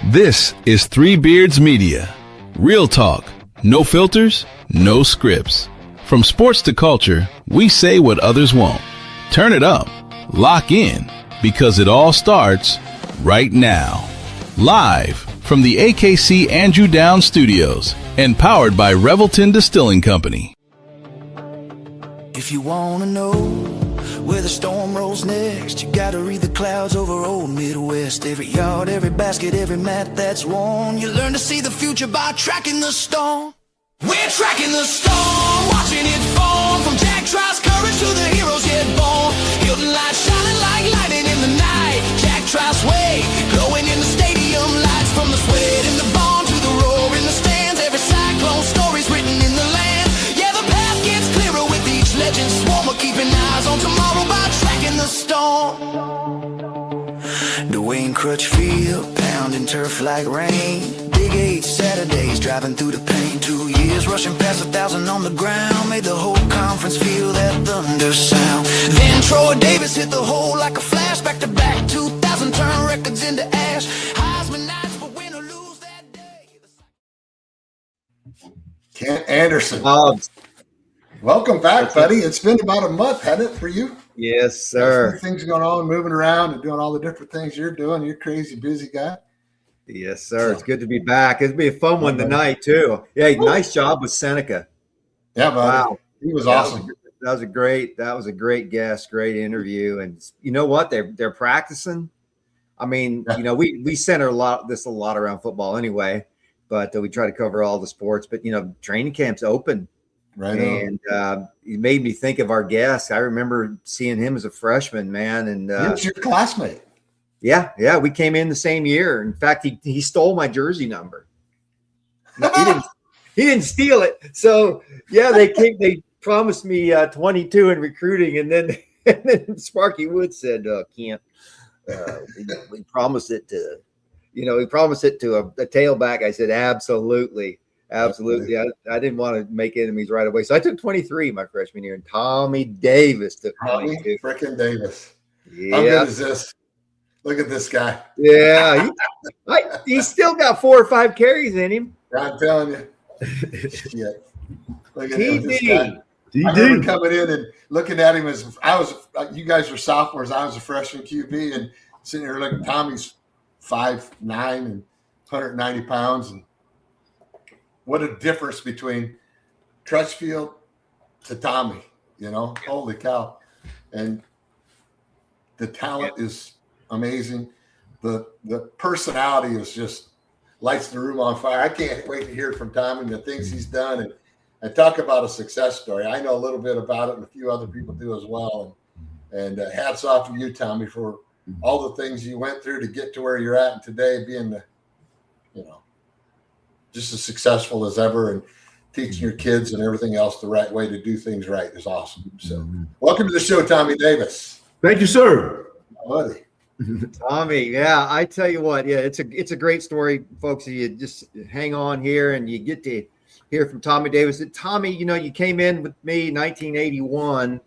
This is Three Beards Media. Real talk, no filters, no scripts. From sports to culture, we say what others won't. Turn it up, lock in, because it all starts right now. Live from the AKC Andrew Downs Studios and powered by Revelton Distilling Company. If you want to know where the storm rolls next, you gotta read the clouds over old Midwest. Every yard, every basket, every mat that's worn. You learn to see the future by tracking the storm. We're tracking the storm, watching it form. From Jack Trice's courage to the heroes yet born. Hilton lights shining like lightning in the night. Jack Trice's way, glowing in the stadium lights. From the sweat in the barn to the roar in the stands. Every Cyclone story's written in the land. Yeah, the path gets clearer with each legend swarm. We're keeping eyes on tomorrow by tracking the storm. Dwayne Crutchfield, pounding turf like rain. Big 8 Saturdays, driving through the pain. 2 years, rushing past 1,000 on the ground. Made the whole conference feel that thunder sound. Then Troy Davis hit the hole like a flash. Back to back, 2,000 turn records into ash. Heisman nights, but win or lose that day. Kent Anderson. Welcome back, buddy. It's been about a month, hasn't it, for you? Yes, sir. Things going on, moving around and doing all the different things you're doing. You're a crazy, busy guy. Yes, sir. It's good to be back. It'll be a fun one tonight, too. Yeah, nice job with Seneca. Yeah, buddy. Wow. He was awesome. That was a great guest, great interview. And you know what? They're practicing. I mean, you know, we center a lot around football anyway, but we try to cover all the sports. But, you know, training camp's open. Right. And it made me think of our guest. I remember seeing him as a freshman, man. And he was your classmate. Yeah, we came in the same year. In fact, he stole my jersey number. No, he didn't steal it. So yeah, they promised me 22 in recruiting, and then Sparky Wood said, "Kent, we promised it to, a tailback." I said, "Absolutely." I didn't want to make enemies right away, so I took 23 my freshman year, and Tommy Davis took 22. Freaking Davis. Yeah. How good is this? Look at this guy. Yeah, he's still got 4 or 5 carries in him. I'm telling you. Shit. Look at him, this guy. I remember coming in and looking at him as you guys were sophomores. I was a freshman QB, and sitting here looking. Tommy's 5'9" and 190 pounds, and what a difference between Crutchfield to Tommy. You know, holy cow! And the talent is amazing. The personality is just lights the room on fire. I can't wait to hear from Tommy and the things he's done and talk about a success story. I know a little bit about it, and a few other people do as well. And hats off to you, Tommy, for all the things you went through to get to where you're at, and today being just as successful as ever, and teaching your kids and everything else the right way to do things right is awesome. So welcome to the show, Tommy Davis. Thank you, sir. Buddy. Tommy, yeah, I tell you what, yeah, it's a great story, folks. You just hang on here and you get to hear from Tommy Davis. Tommy, you came in with me in 1981.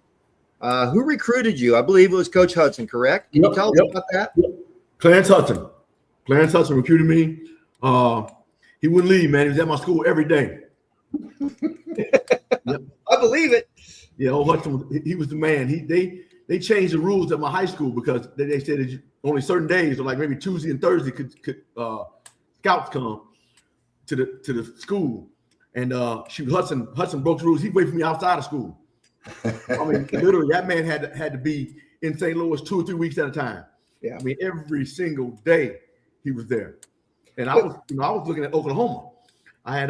Who recruited you? I believe it was Coach Hudson, correct? Can you tell us about that? Yep. Clarence Hudson. Clarence Hudson recruited me. He wouldn't leave, man. He was at my school every day. Yep. I believe it. Yeah, old Hudson, he was the man. They changed the rules at my high school because they said that only certain days, or like maybe Tuesday and Thursday, could scouts come to the school. And Hudson broke the rules. He waited for me outside of school. I mean, literally, that man had to be in St. Louis 2 or 3 weeks at a time. Yeah, I mean, every single day he was there. And I was looking at Oklahoma. I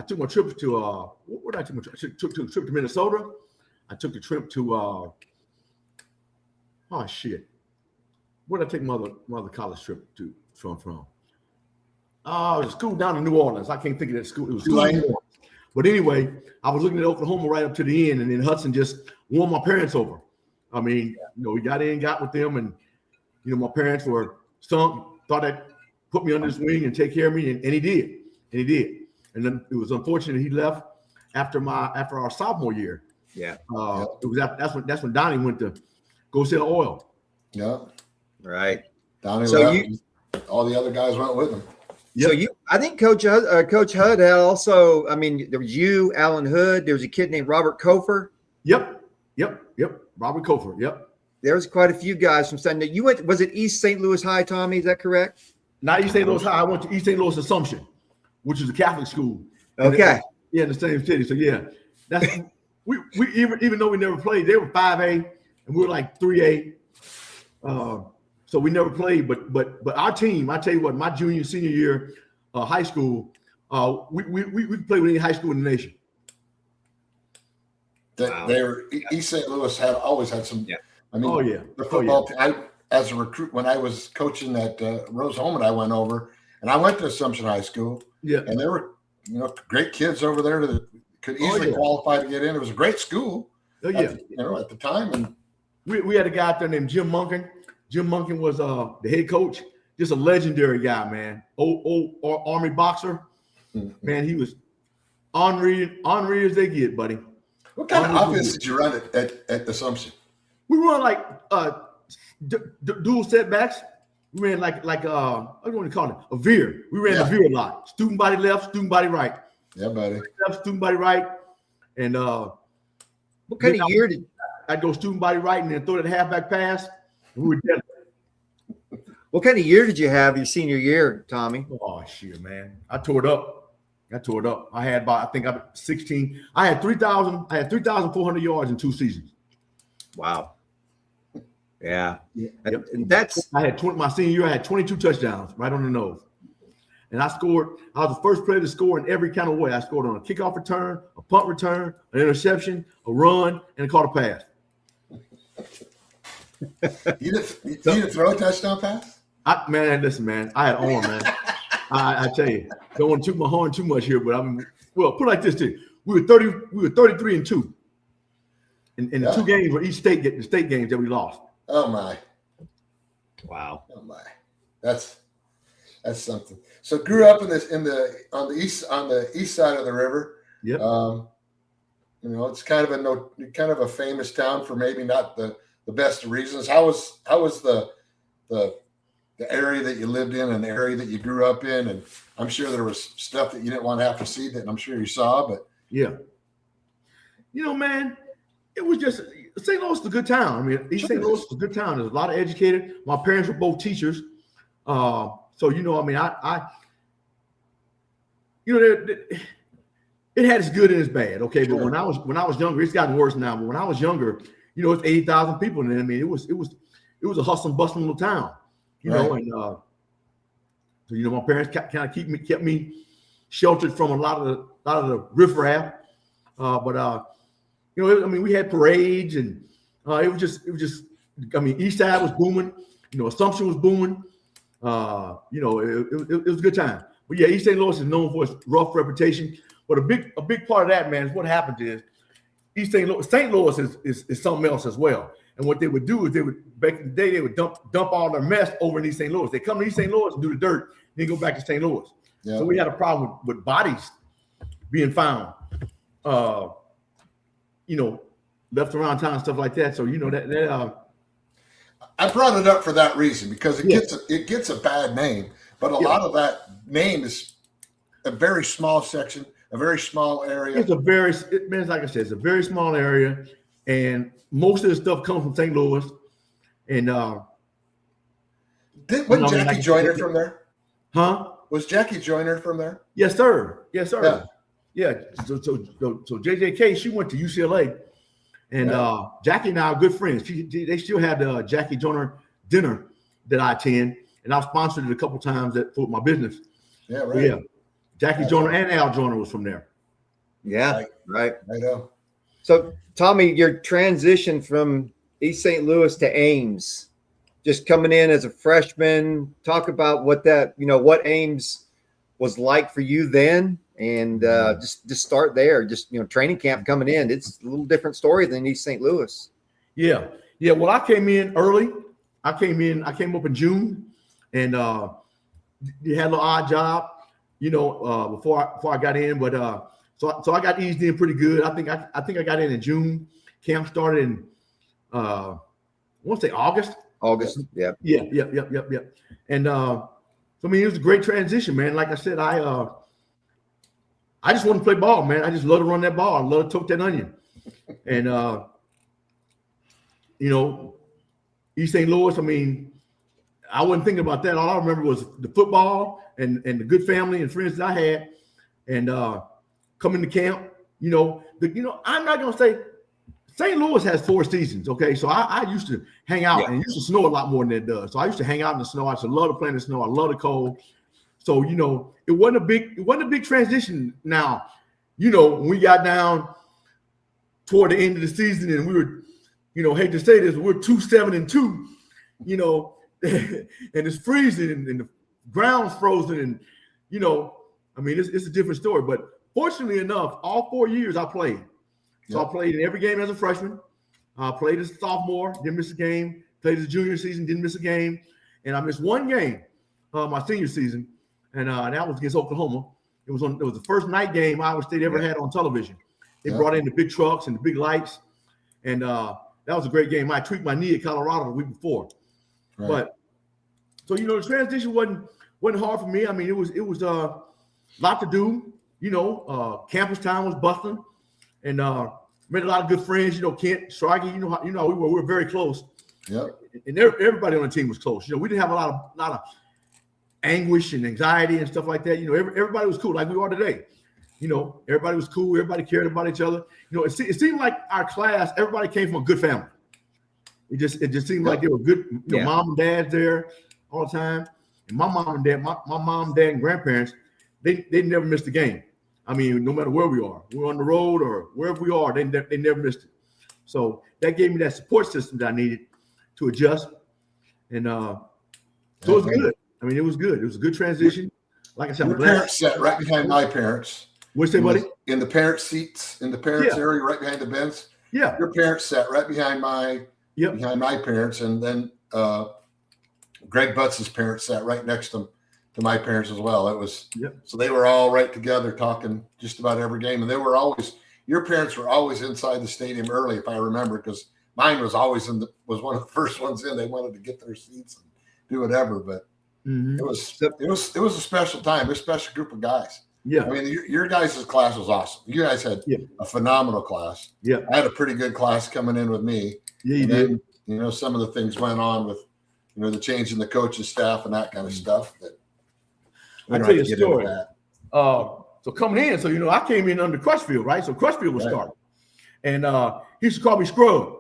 took my trip to where did I take my trip? I took a trip to Minnesota. I took a trip to where did I take my other college trip from? It was a school down in New Orleans. I can't think of that school. It was school in New Orleans. But anyway, I was looking at Oklahoma right up to the end, and then Hudson just won my parents over. I mean, we got with them, and my parents were thought they'd put me under his wing and take care of me, and he did. And then it was unfortunate he left after our sophomore year. Yeah. It was that's when Donnie went to go sell oil. Yeah. Right. Donnie so left. all the other guys went with him. So I think Coach Hud had also. I mean, there was you, Alan Hood. There was a kid named Robert Kofer. Yep. Robert Kofer. Yep. There was quite a few guys from Sunday. You went. Was it East St. Louis High, Tommy? Is that correct? Not East St. Louis High. I went to East St. Louis Assumption, which is a Catholic school. Okay. In the same city. So yeah, that's we even though we never played, they were 5A and we were like 3A. So we never played, but our team, I tell you what, my junior, senior year, high school, we played with any high school in the nation. They were East St. Louis always had some. Yeah. I mean, the football. As a recruit, when I was coaching at Rose Holman, I went over and I went to Assumption High School. Yeah, and there were great kids over there that could easily qualify to get in. It was a great school. At the time, and we had a guy out there named Jim Munkin. Jim Munkin was the head coach, just a legendary guy, man. Old Army boxer. Man, he was ornery as they get, buddy. What kind of offense did you run at Assumption? We run like dual setbacks. We ran like what do you want to call it? A veer. We ran a veer a lot. Student body left, student body right. Yeah, buddy. Left, student body right. And what kind of year did I'd go student body right and then throw that halfback pass? And we were dead. What kind of year did you have your senior year, Tommy? Oh shit, man. I tore it up. I had about, I think I 16. I had 3,400 yards in 2 seasons. Wow. Yeah. And that's I had my senior year, I had 22 touchdowns right on the nose. And I was the first player to score in every kind of way. I scored on a kickoff return, a punt return, an interception, a run, and a caught a pass. You didn't throw a touchdown pass? Listen, man, I had arm, man. I tell you, don't want to toot my horn too much here, but put it like this too. We were 33-2 in the 2 games where each state get the state games that we lost. Oh my. Wow. Oh my. That's something. So grew up on the east side of the river. Yep. It's kind of a famous town for maybe not the best of reasons. How was the area that you lived in and the area that you grew up in? And I'm sure there was stuff that you didn't want to have to see that I'm sure you saw, but yeah. Man, it was just St. Louis is a good town. I mean, East St. Louis is a good town. There's a lot of educated. My parents were both teachers. So, it had its good and its bad. Okay. Sure. But when I was younger, it's gotten worse now. But when I was younger, it's 80,000 people. And I mean, it was a hustling, bustling little town, and so, my parents kind of kept me sheltered from a lot of the riffraff. We had parades and it was just, East Side was booming, Assumption was booming. It was a good time. But yeah, East St. Louis is known for its rough reputation. But a big part of that, man, is what happens is East St. Louis is something else as well. And what they would do is back in the day, they would dump all their mess over in East St. Louis. They come to East St. Louis and do the dirt, then go back to St. Louis. Yeah. So we had a problem with bodies being found, left around town and stuff like that. So I brought it up for that reason because it gets a bad name, but a lot of that name is a very small section, a very small area. Like I said, it's a very small area, and most of the stuff comes from St. Louis. And wasn't Jackie Joyner from there? Huh? Was Jackie Joyner from there? Yes, sir. Yeah. So JJK, she went to UCLA. And Jackie and I are good friends. They still had the Jackie Joyner dinner that I attend, and I've sponsored it a couple times for my business. Yeah, right. Yeah, Jackie Joyner and Al Joyner was from there. Yeah, right. I know. So, Tommy, your transition from East St. Louis to Ames, just coming in as a freshman, talk about what what Ames was like for you then. And just start there. Just training camp coming in. It's a little different story than East St. Louis. Yeah. Well, I came in early. I came up in June, and you had a little odd job, before I got in. But so I got eased in pretty good. I think I got in June. Camp started in I want to say August. August. Yeah. Yeah. And So I mean, it was a great transition, man. Like I said, I just want to play ball, man. I just love to run that ball. I love to toke that onion. And East St. Louis, I mean, I wasn't thinking about that. All I remember was the football and the good family and friends that I had. And coming to camp, I'm not gonna say St. Louis has 4 seasons. Okay, so I used to hang out, and it used to snow a lot more than it does. So I used to hang out in the snow. I used to love to play in the snow. I love the cold. So it wasn't a big transition. Now, when we got down toward the end of the season, and we were, hate to say this, we're 2-7-2, and it's freezing and the ground's frozen, and I mean, it's a different story. But fortunately enough, all 4 years I played. So I played in every game as a freshman. Played as a sophomore, didn't miss a game. Played as a junior season, didn't miss a game. And I missed one game my senior season, and that was against Oklahoma. It was the first night game Iowa State ever had on television. They brought in the big trucks and the big lights, and that was a great game. I tweaked my knee at Colorado the week before. Right. But so the transition wasn't hard for me. I mean, it was a lot to do. Campus time was busting, and made a lot of good friends. Kent, Schrage, we were very close. Yep. And everybody on the team was close. We didn't have a lot of anguish and anxiety and stuff like that. Everybody was cool, like we are today. Everybody was cool. Everybody cared about each other. It seemed like our class, everybody came from a good family. It just seemed like they were good. Mom and dad there all the time. And my mom, dad, and grandparents, they never missed a game. I mean, no matter where we are, we're on the road or wherever we are, they never missed it. So that gave me that support system that I needed to adjust. And so it was good. I mean, it was good. It was a good transition. Like I said, your parents sat right behind my parents. What's that, buddy? In the parents' seats, in the parents' area, right behind the bench. Yeah. Your parents sat right behind my parents, and then Greg Butts' parents sat right next to my parents as well. It was so they were all right together talking just about every game, and they were always your parents were always inside the stadium early, if I remember, because mine was always was one of the first ones in. They wanted to get their seats and do whatever, but it was a special time, a special group of guys. Yeah, I mean, your guys' class was awesome. You guys had a phenomenal class. Yeah, I had a pretty good class coming in with me. Yeah, you did. Some of the things went on with the change in the coaching staff and that kind of stuff. That I'll tell you a story. So coming in, so I came in under Crutchfield, right? So Crutchfield was starting, and he used to call me Scrub.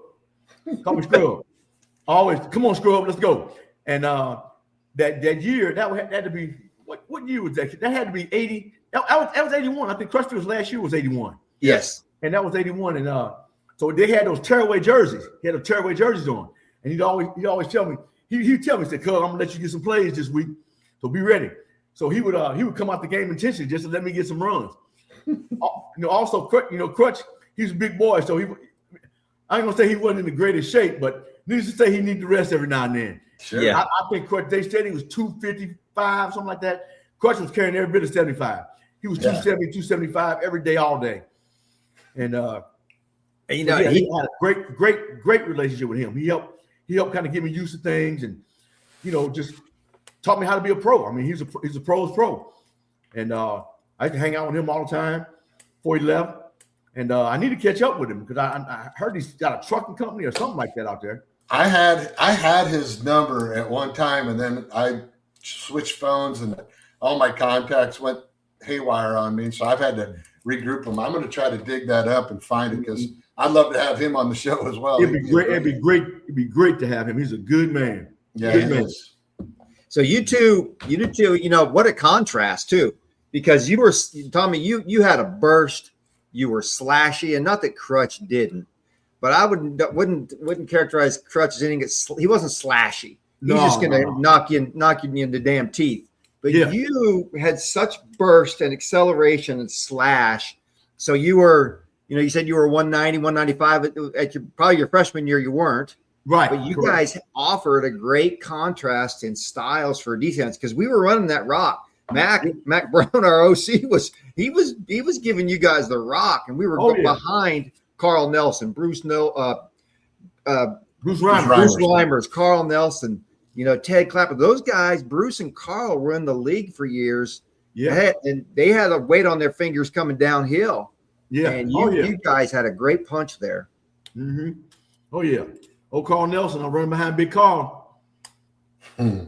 Always, come on, Scrub, let's go. And that year, that had to be what year was that? That had to be 80. That was 81. I think Crutchfield's last year was 81. Yes, and that was 81. And so they had those tearaway jerseys. He had those tearaway jerseys on, and he'd always tell me. He'd tell me, he said, "Cuz, I'm gonna let you get some plays this week, so be ready." So he would come out the game intentionally just to let me get some runs. Also, Crutch, he's a big boy, so I ain't gonna say he wasn't in the greatest shape, but needless to say, he needed to rest every now and then. Sure. Yeah. I think Crutch, they said he was 255, something like that. Crutch was carrying every bit of 75. He was 270, 275 every day, all day. And he had a great relationship with him. He helped kind of get me used to things, and just taught me how to be a pro. I mean, he's a pro's pro, and I used to hang out with him all the time before he left. And I need to catch up with him because I heard he's got a trucking company or something like that out there. I had his number at one time, and then I switched phones, and all my contacts went haywire on me. So I've had to regroup them. I'm going to try to dig that up and find it because I'd love to have him on the show as well. It'd be great to have him. He's a good man. Yeah, good he man. is. So you two, what a contrast too, because you were, Tommy, you had a burst, you were slashy, and not that Crutch didn't, but I wouldn't characterize Crutch as anything. He wasn't slashy. He's just going to knock you in the damn teeth. But you had such burst and acceleration and slash. So you were, you said you were 190, 195 at probably your freshman year. You weren't. Right. But you guys offered a great contrast in styles for defense because we were running that rock. Mac Brown, our OC, was giving you guys the rock, and we were behind Carl Nelson, Bruce Reimers, Carl Nelson, Ted Clapper, those guys, Bruce and Carl, were in the league for years. Yeah. And they had a weight on their fingers coming downhill. Yeah. And you guys had a great punch there. Mm-hmm. Oh, yeah. Oh, Carl Nelson. I'm running behind Big Carl. I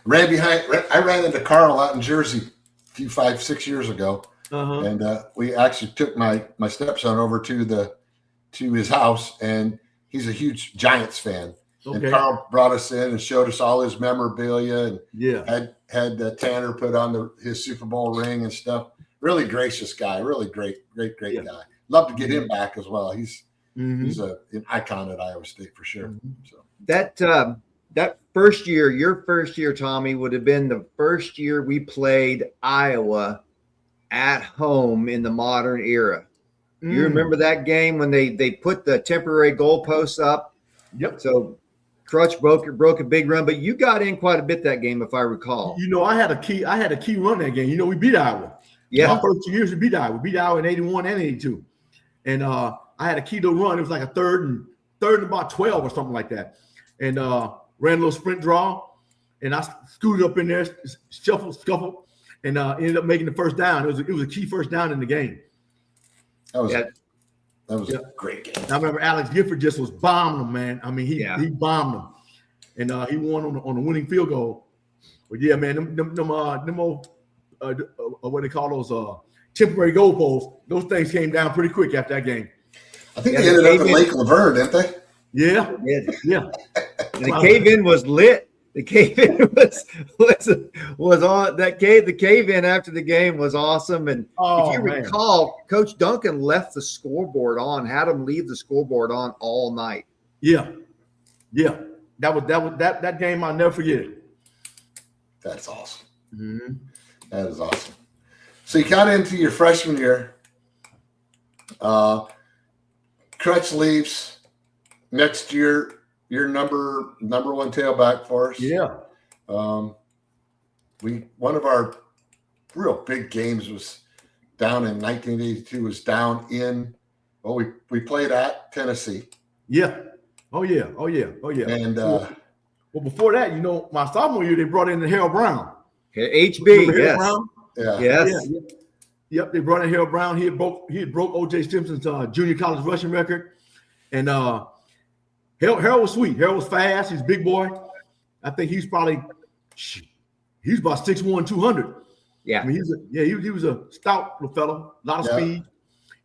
ran into Carl out in Jersey a few 5-6 years ago. And we actually took my stepson over to his house, and he's a huge Giants fan. Okay. And Carl brought us in and showed us all his memorabilia, and had Tanner put on his Super Bowl ring and stuff. Really gracious guy, really great guy. Love to get him back as well. He's an icon at Iowa State for sure. So that first year, your first year, Tommy, would have been the first year we played Iowa at home in the modern era. You remember that game when they put the temporary goalposts up? Yep. So Crutch broke a big run, but you got in quite a bit that game, if I recall. I had a key run that game. We beat Iowa. Yeah. My first 2 years we beat Iowa. We beat Iowa in 81 and 82. And I had a key to run. It was like a third and about 12 or something like that. And ran a little sprint draw, and I scooted up in there, scuffled, and ended up making the first down. It was a key first down in the game. That was a great game. I remember Alex Gifford just was bombing them, man. I mean, he bombed them, and he won on the winning field goal. But yeah, man, them old, what they call those temporary goalposts, those things came down pretty quick after that game. I think they ended up in Lake Laverne, didn't they? Yeah. And the cave-in was lit. The cave-in was on that cave. The cave-in after the game was awesome. And if you recall, Coach Duncan left the scoreboard on, had him leave the scoreboard on all night. Yeah. That game I'll never forget it. That's awesome. Mm-hmm. That is awesome. So you got into your freshman year. Crutch leaves. Next year, you're number one tailback for us. Yeah. One of our real big games was down in 1982. Was down in we played at Tennessee. Yeah. Oh yeah. And well, before that, my sophomore year they brought in the Harold Brown. HB. Yes. Brown? Yeah. Yes. Yeah. Yep. They brought in Harold Brown. He had broke O.J. Simpson's junior college rushing record, and Harold was sweet. Harold was fast. He's a big boy. I think he's about 6'1", 200. Yeah. I mean, he was a stout little fellow, a lot of speed.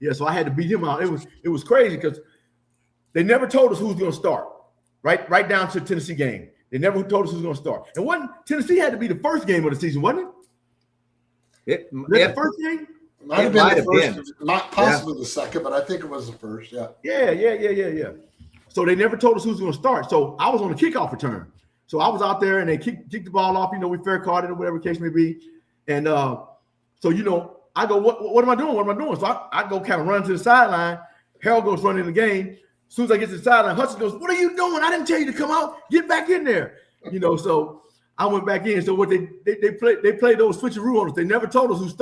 Yeah, so I had to beat him out. It was crazy because they never told us who was going to start. Right down to the Tennessee game. They never told us who was going to start. And Tennessee had to be the first game of the season, wasn't it? The first game? Might have been the first, not possibly the second, but I think it was the first. Yeah. Yeah. So they never told us who was going to start. So I was on the kickoff return. So I was out there and they kicked the ball off. We fair carded or whatever the case may be. And so I go, what am I doing? What am I doing? So I go kind of run to the sideline. Harold goes running the game. As soon as I get to the sideline, Hudson goes, "What are you doing? I didn't tell you to come out. Get back in there." So I went back in. So what they played those switcheroo on us. They never told us who was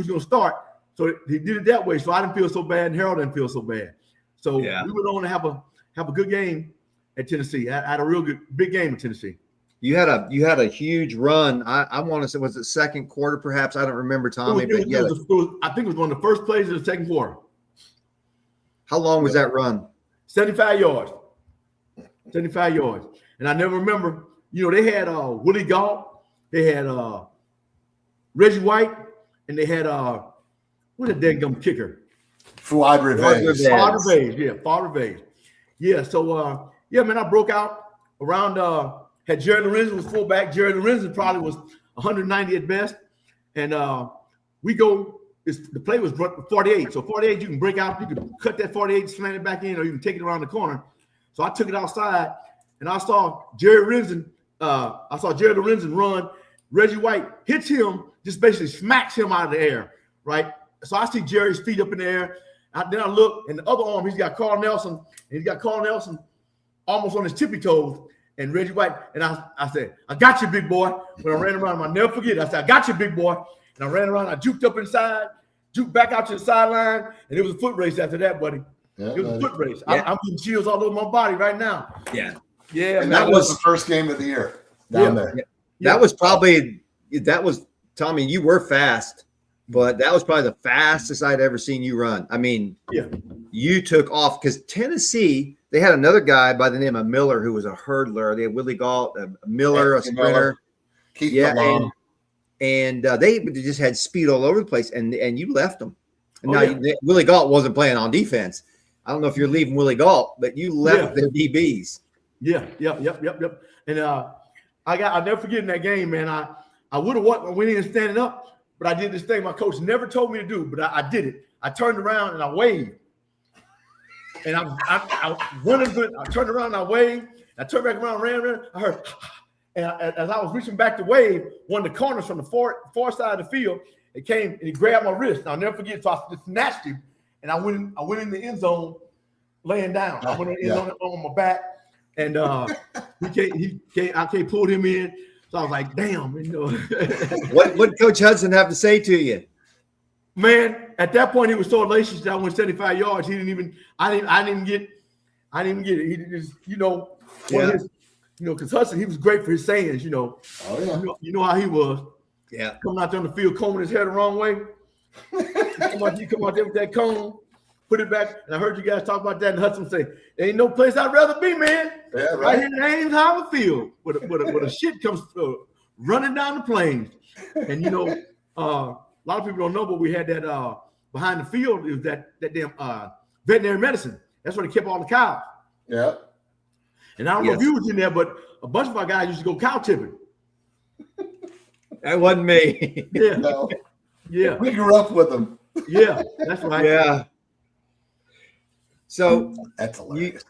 going to start. So he did it that way. So I didn't feel so bad, and Harold didn't feel so bad. So we went on to have a good game at Tennessee. I had a real good big game at Tennessee. You had a huge run. I want to say, was it second quarter perhaps? I don't remember, Tommy. I think it was one of the first plays of the second quarter. How long was that run? 75 yards. 75 yards. And I never remember, they had Willie Galt, they had Reggie White, and they had what's that dead kicker? Fuad Revenge. Fuad Revenge. Yeah, so man, I broke out around had Jerry Lorenzen was fullback. Jerry Lorenzen probably was 190 at best. And the play was 48. So 48, you can break out, you can cut that 48, slant it back in, or you can take it around the corner. So I took it outside, and I saw Jerry Lorenzen run. Reggie White hits him, just basically smacks him out of the air, right? So I see Jerry's feet up in the air. Then I look, and the other arm, he's got Carl Nelson, almost on his tippy toes. And Reggie White, and I said, "I got you, big boy." When I ran around, I'll never forget it. I said, "I got you, big boy." And I ran around, I juked up inside, juked back out to the sideline, and it was a foot race after that, buddy. Yeah, it was a foot race. Yeah. I'm getting chills all over my body right now. Yeah. Yeah. And that was the first game of the year. down there. That was Tommy, you were fast, but that was probably the fastest I'd ever seen you run. I mean, you took off because Tennessee, they had another guy by the name of Miller who was a hurdler. They had Willie Galt, a Miller, a sprinter. Keith and they just had speed all over the place, and you left them. And Willie Galt wasn't playing on defense. I don't know if you're leaving Willie Galt, but you left their DBs. Yep. And I'll never forget in that game, man. I would have went in standing up, but I did this thing my coach never told me to do, but I did it. I turned around and I waved. And I running good. I turned around and I waved. I turned back around, ran. I heard, and as I was reaching back to wave, one of the corners from the far side of the field, it came and he grabbed my wrist. And I'll never forget. So I just snatched him, and I went in the end zone, laying down. I went in the end zone on my back, and I can't pull him in. So I was like, damn, What did Coach Hudson have to say to you? Man, at that point he was so elated that I went 75 yards. I didn't even get it. He just, because Hudson, he was great for his sayings, Oh, yeah. You know how he was. Yeah. Coming out there on the field, combing his hair the wrong way. You come out there with that comb, put it back. And I heard you guys talk about that, and Hudson say, "There ain't no place I'd rather be, man. Yeah, right here in Ames Howard Field, with a shit comes running down the plains." And a lot of people don't know, but we had that behind the field is that damn veterinary medicine. That's where they kept all the cows. Yeah. And I don't know if you was in there, but a bunch of our guys used to go cow tipping. That wasn't me. Yeah. No. Yeah. We grew up with them. Yeah, that's right. Yeah. So That's hilarious.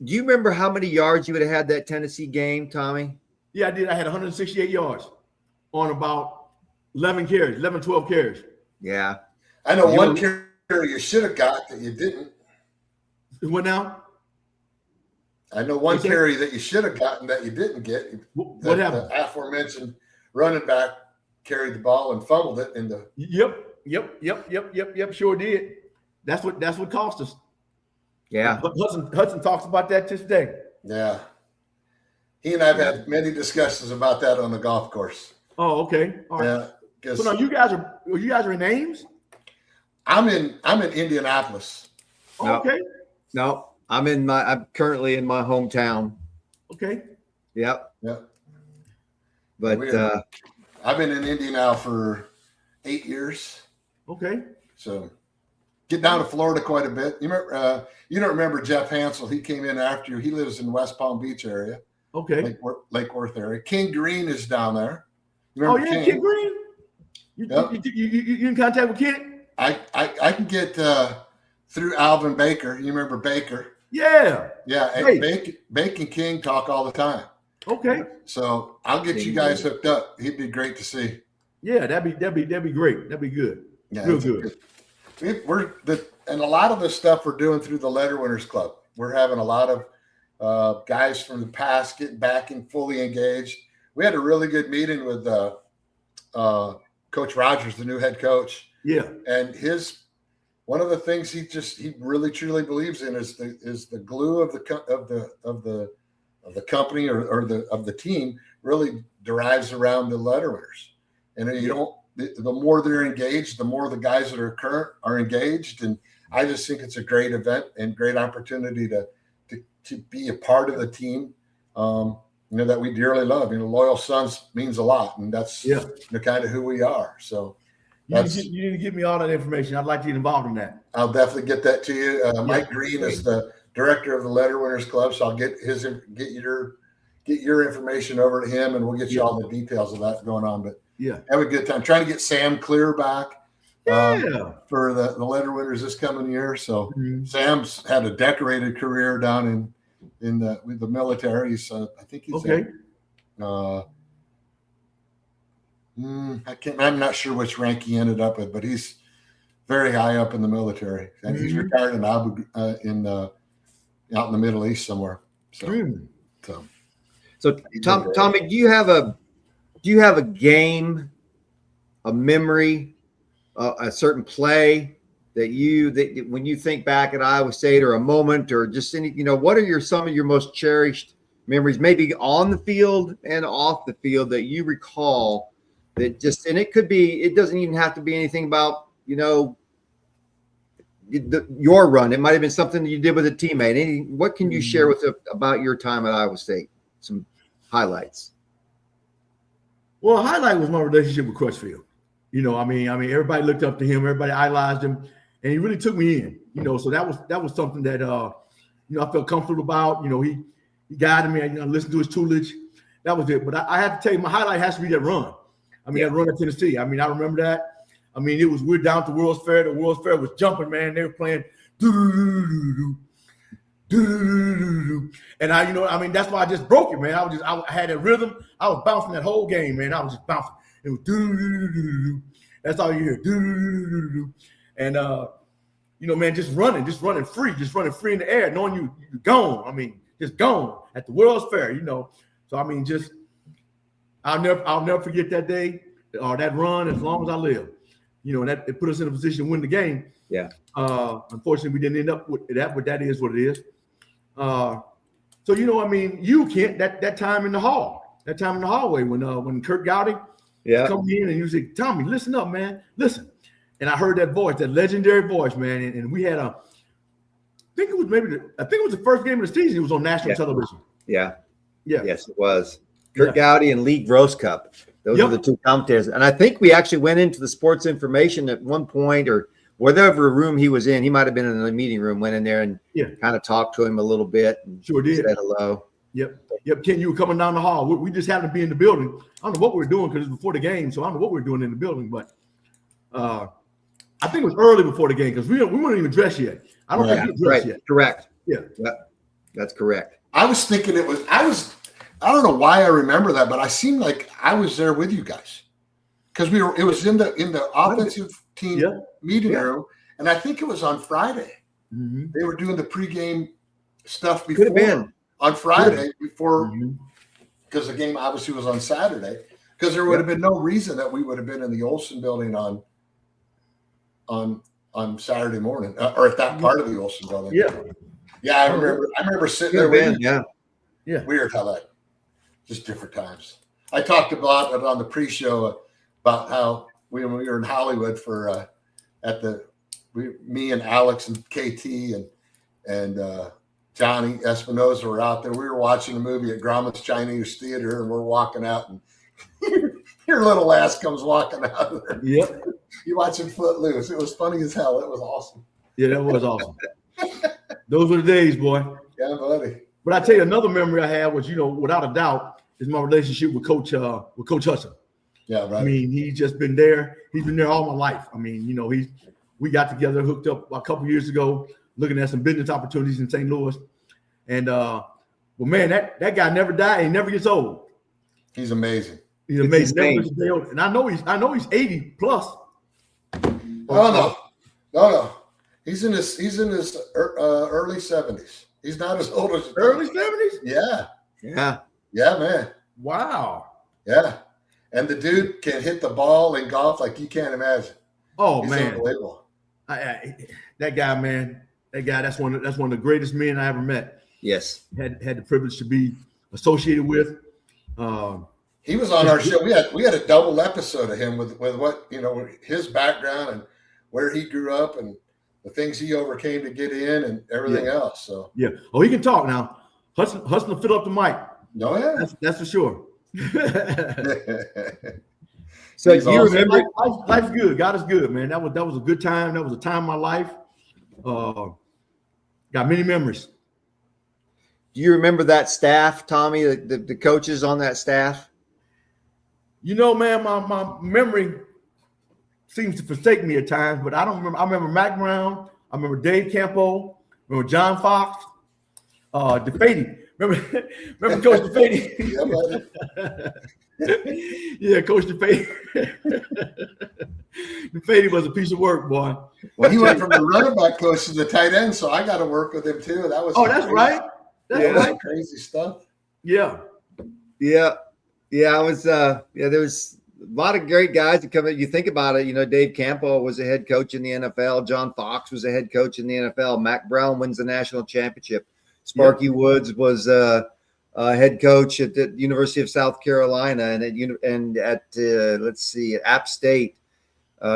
Do you remember how many yards you would have had that Tennessee game, Tommy? Yeah, I did. I had 168 yards on about 12 carries. Yeah. I know one carry you should have got that you didn't. What now? I know one carry that you should have gotten that you didn't get. What happened? The aforementioned running back carried the ball and fumbled it in the. Yep. Sure did. That's what cost us. Yeah. Hudson talks about that to this day. Yeah. He and I've had many discussions about that on the golf course. Oh, okay. All right. Yeah. So now you guys are in Ames? I'm in Indianapolis. Oh, okay. No, I'm currently in my hometown. Okay. Yep. Yep. But I've been in Indy now for 8 years. Okay. So get down to Florida quite a bit. You remember, you don't remember Jeff Hansel. He came in after you. He lives in West Palm Beach area. Okay. Lake Worth area. King Green is down there. You Oh, remember yeah, King Green? You in contact with King? I can get through Alvin Baker. You remember Baker? Yeah. Yeah. Hey. Bacon King talk all the time. Okay. So I'll get you guys hooked up. He'd be great to see. Yeah, that'd be great. That'd be good. Yeah, real good. And a lot of the stuff we're doing through the Letter Winners Club. We're having a lot of guys from the past getting back and fully engaged. We had a really good meeting with Coach Rogers, the new head coach. Yeah. And one of the things he really truly believes in is the glue of the company or the team really derives around the letter winners. And the more they're engaged, the more the guys that are current are engaged. And I just think it's a great event and great opportunity to be a part of the team. That we dearly love. Loyal Sons means a lot, and that's kind of who we are. So you need to give me all that information. I'd like to get involved in that. I'll definitely get that to you. Mike Green is the director of the Letter Winners Club, so I'll get your information over to him, and we'll get you all the details of that going on. But have a good time. Trying to get Sam Clear back for the Letter Winners this coming year. So Sam's had a decorated career down with the military. So I think he's okay. I'm not sure which rank he ended up with, but he's very high up in the military, and he's retired in out in the Middle East somewhere. So Tommy, do you have a game, a memory, a certain play that when you think back at Iowa State, or a moment, or just any, what are some of your most cherished memories, maybe on the field and off the field, that you recall that just, and it doesn't even have to be anything about, your run. It might've been something that you did with a teammate. What can you share with about your time at Iowa State? Some highlights. Well, a highlight was my relationship with Crutchfield. I mean, everybody looked up to him, everybody idolized him, and he really took me in. So that was something that I felt comfortable about. He guided me. I listened to his tutelage. That was it. But I have to tell you, my highlight has to be that run. That run at Tennessee. I remember that. We're down at the World's Fair. The World's Fair was jumping, man. They were playing and that's why I just broke it, man. I had that rhythm. I was bouncing that whole game, man. I was just bouncing. It was that's all you hear. And man, just running free in the air, knowing you're gone. Just gone at the World's Fair, So just I'll never forget that day or that run as long as I live. And that it put us in a position to win the game. Yeah. Unfortunately, we didn't end up with that, but that is what it is. You can't that time in the hallway when Kurt Gowdy come in and you say, Tommy, listen up, man, listen. And I heard that voice, that legendary voice, man. And we had I think it was the first game of the season. It was on national television. Yeah. Yeah. Yes, it was. Kurt Gowdy and Lee Grosscup. Those are the two commentators. And I think we actually went into the sports information at one point, or whatever room he was in. He might have been in the meeting room, went in there and kind of talked to him a little bit. And sure did. Said hello. Yep. Ken, you were coming down the hall. We just happened to be in the building. I don't know what we were doing because it was before the game, so I don't know what we were doing in the building. But I think it was early before the game because we weren't even dressed yet. I don't think we were dressed yet. Correct. Yeah. That's correct. I was thinking I don't know why I remember that, but I seemed like I was there with you guys because it was in the offensive team meeting room, and I think it was on Friday. Mm-hmm. They were doing the pregame stuff before. Could have been on Friday before, because the game obviously was on Saturday. Because there would have been no reason that we would have been in the Olsen building on Saturday morning, or at that part of the Olsen building. Yeah. I remember sitting there with you. Yeah. Weird how that. Just different times. I talked about it on the pre-show about how when we were in Hollywood for me and Alex and KT and Johnny Espinoza were out there. We were watching a movie at Grauman's Chinese Theater, and we're walking out, and your little ass comes walking out of there. Yep. You watching Footloose. It was funny as hell. It was awesome. Yeah, that was awesome. Those were the days, boy. Yeah, buddy. But I tell you, another memory I had was, without a doubt, is my relationship with Coach Hudson. Yeah, right. He's just been there. He's been there all my life. We got together, hooked up a couple years ago, looking at some business opportunities in St. Louis. And man, that guy never died. He never gets old. He's amazing. He's amazing. Never gets a day old. And I know he's 80 plus. Oh no. He's in his early 70s. He's not as old as early 70s. Yeah, man. Wow. Yeah, and the dude can hit the ball in golf like you can't imagine. Oh, he's man, unbelievable. That guy, man. That's one of the greatest men I ever met. Yes, had the privilege to be associated with. He was on our show. We had a double episode of him with what his background and where he grew up and the things he overcame to get in and everything else. So Oh, he can talk now. Hudson will fill up the mic. Oh yeah, that's for sure. So you remember, life's good. God is good, man. That was a good time. That was a time in my life. Got many memories. Do you remember that staff, Tommy? The coaches on that staff? Man, my memory seems to forsake me at times, but I don't remember. I remember Mac Brown. I remember Dave Campo. I remember John Fox. DeFady. Remember Coach DeFady? Yeah, Coach DeFady. DeFady was a piece of work, boy. Well, he went from the running back coach to the tight end, so I got to work with him too. That was that's right. That's right. Crazy stuff. Yeah. I was. There was a lot of great guys that come in. You think about it. Dave Campo was a head coach in the NFL. John Fox was a head coach in the NFL. Mac Brown wins the national championship. Sparky Woods was head coach at the University of South Carolina, and at let's see, App State.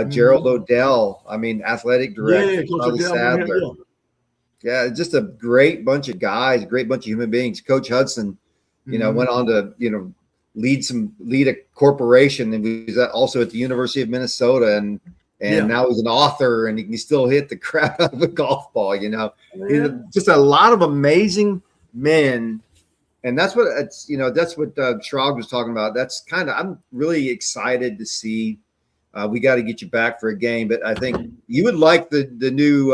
Gerald Odell, athletic director, Charlie Sadler. Yeah, just a great bunch of guys, a great bunch of human beings. Coach Hudson, went on to, lead a corporation, and he was also at the University of Minnesota, and now he's an author, and he can still hit the crap out of a golf ball. Just a lot of amazing men. And that's what Schrage was talking about. I'm really excited to see. We got to get you back for a game, but I think you would like the new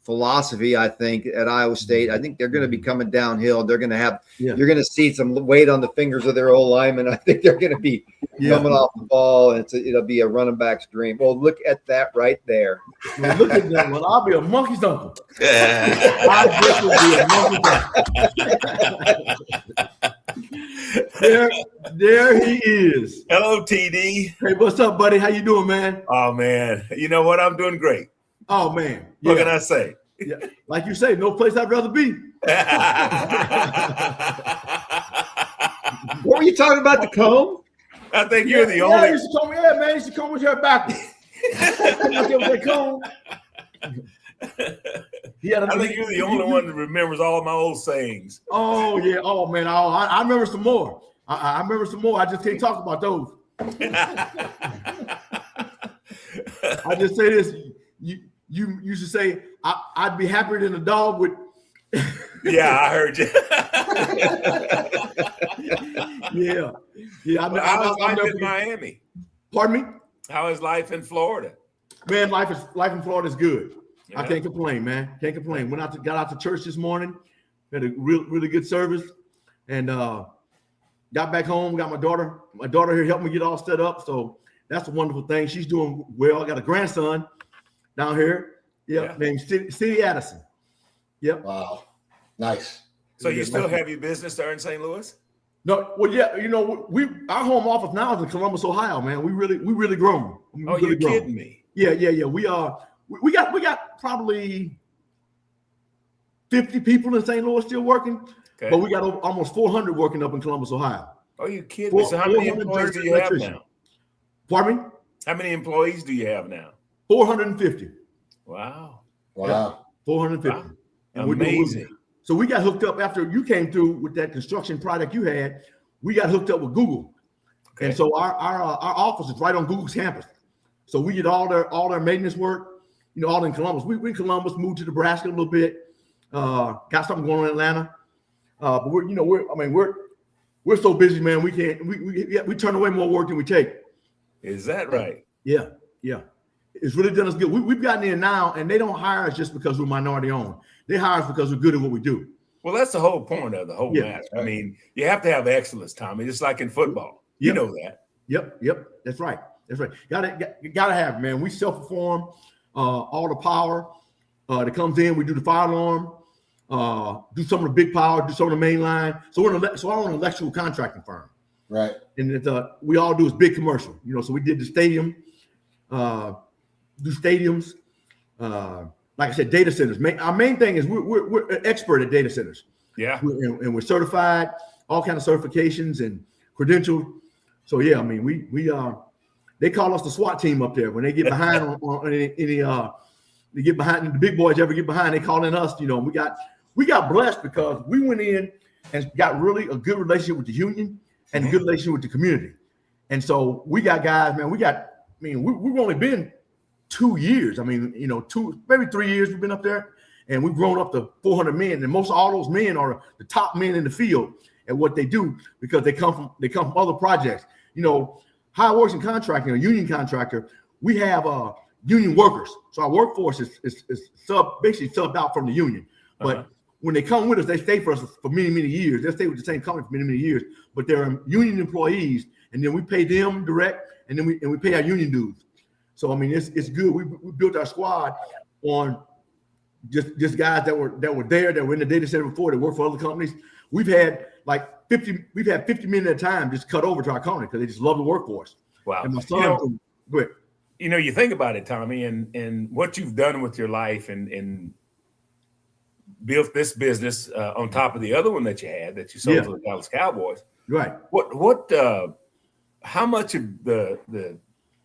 philosophy. I think at Iowa State, I think they're going to be coming downhill. They're going to have you're going to see some weight on the fingers of their old linemen. I think they're going to be coming off the ball, and it'll be a running back's dream. Well, look at that right there. Well, look at that. Well, I'll be a monkey's uncle. I just will be a monkey's uncle. There he is. Hello, TD. Hey, what's up, buddy? How you doing, man? Oh, man. You know what? I'm doing great. Oh, man. What can I say? Yeah. Like you say, no place I'd rather be. What were you talking about, the comb? I think you're the only. Yeah, you should comb, man. You should comb with your backwards. I think you're the only one that remembers all of my old sayings. Oh, yeah. Oh, man. I remember some more. I remember some more. I just can't talk about those. I just say this. You used to say, I'd be happier than a dog with. Yeah, I heard you. Yeah. How is life in Miami? Pardon me? How is life in Florida? Man, life in Florida is good. Yeah. I can't complain, man. Can't complain. Got out to church this morning, had a really good service, and got back home. Got my daughter. My daughter here helped me get all set up. So that's a wonderful thing. She's doing well. I got a grandson down here. Named City Addison. Yep. Wow. Nice. So you still have your business there in St. Louis? No, well, yeah, our home office now is in Columbus, Ohio, man. We really grown. You're kidding me. Yeah. We got probably 50 people in St. Louis still working, but we got almost 400 working up in Columbus, Ohio. Oh, you kidding me? So how many employees do you have now? Pardon me? How many employees do you have now? 450. Wow. 450. Wow. Amazing. So we got hooked up after you came through with that construction project you had. We got hooked up with Google, and so our office is right on Google's campus. So we did all their maintenance work, all in Columbus. We in Columbus, moved to Nebraska a little bit, got something going on in Atlanta. But we're so busy, man. We can't we turn away more work than we take. Is that right? Yeah. It's really done us good. We've gotten in now, and they don't hire us just because we're minority owned. They hire us because we're good at what we do. Well, that's the whole point of the whole match. I mean, you have to have excellence, Tommy. Just like in football, you know that. Yep. That's right. Gotta have it, man. We self-perform all the power that comes in. We do the fire alarm, do some of the big power, do some of the main line. So I own an electrical contracting firm, right? And we all do is big commercial. So we did the stadium. Do stadiums, like I said, data centers. Our main thing is we're an expert at data centers. Yeah, and we're certified, all kinds of certifications and credentials. So yeah, I mean, we they call us the SWAT team up there when they get behind on any they get behind, the big boys ever get behind. They call in us. We got blessed because we went in and got really a good relationship with the union and a good relationship with the community. And so we got guys, man. We've only been 2 years. Maybe 3 years we've been up there, and we've grown up to 400 men. And most of all those men are the top men in the field at what they do because they come from other projects. How it works in contracting, a union contractor, we have union workers. So our workforce is basically subbed out from the union. But when they come with us, they stay for us for many, many years. They stay with the same company for many, many years. But they're union employees, and then we pay them direct, and then we pay our union dues. So it's good. We built our squad on just guys that were there, that were in the data center before, that worked for other companies. We've had 50 men at a time just cut over to our company because they just love the workforce. Wow. And my son, go ahead. You think about it, Tommy, and what you've done with your life and built this business on top of the other one that you had that you sold to the Dallas Cowboys. Right. How much of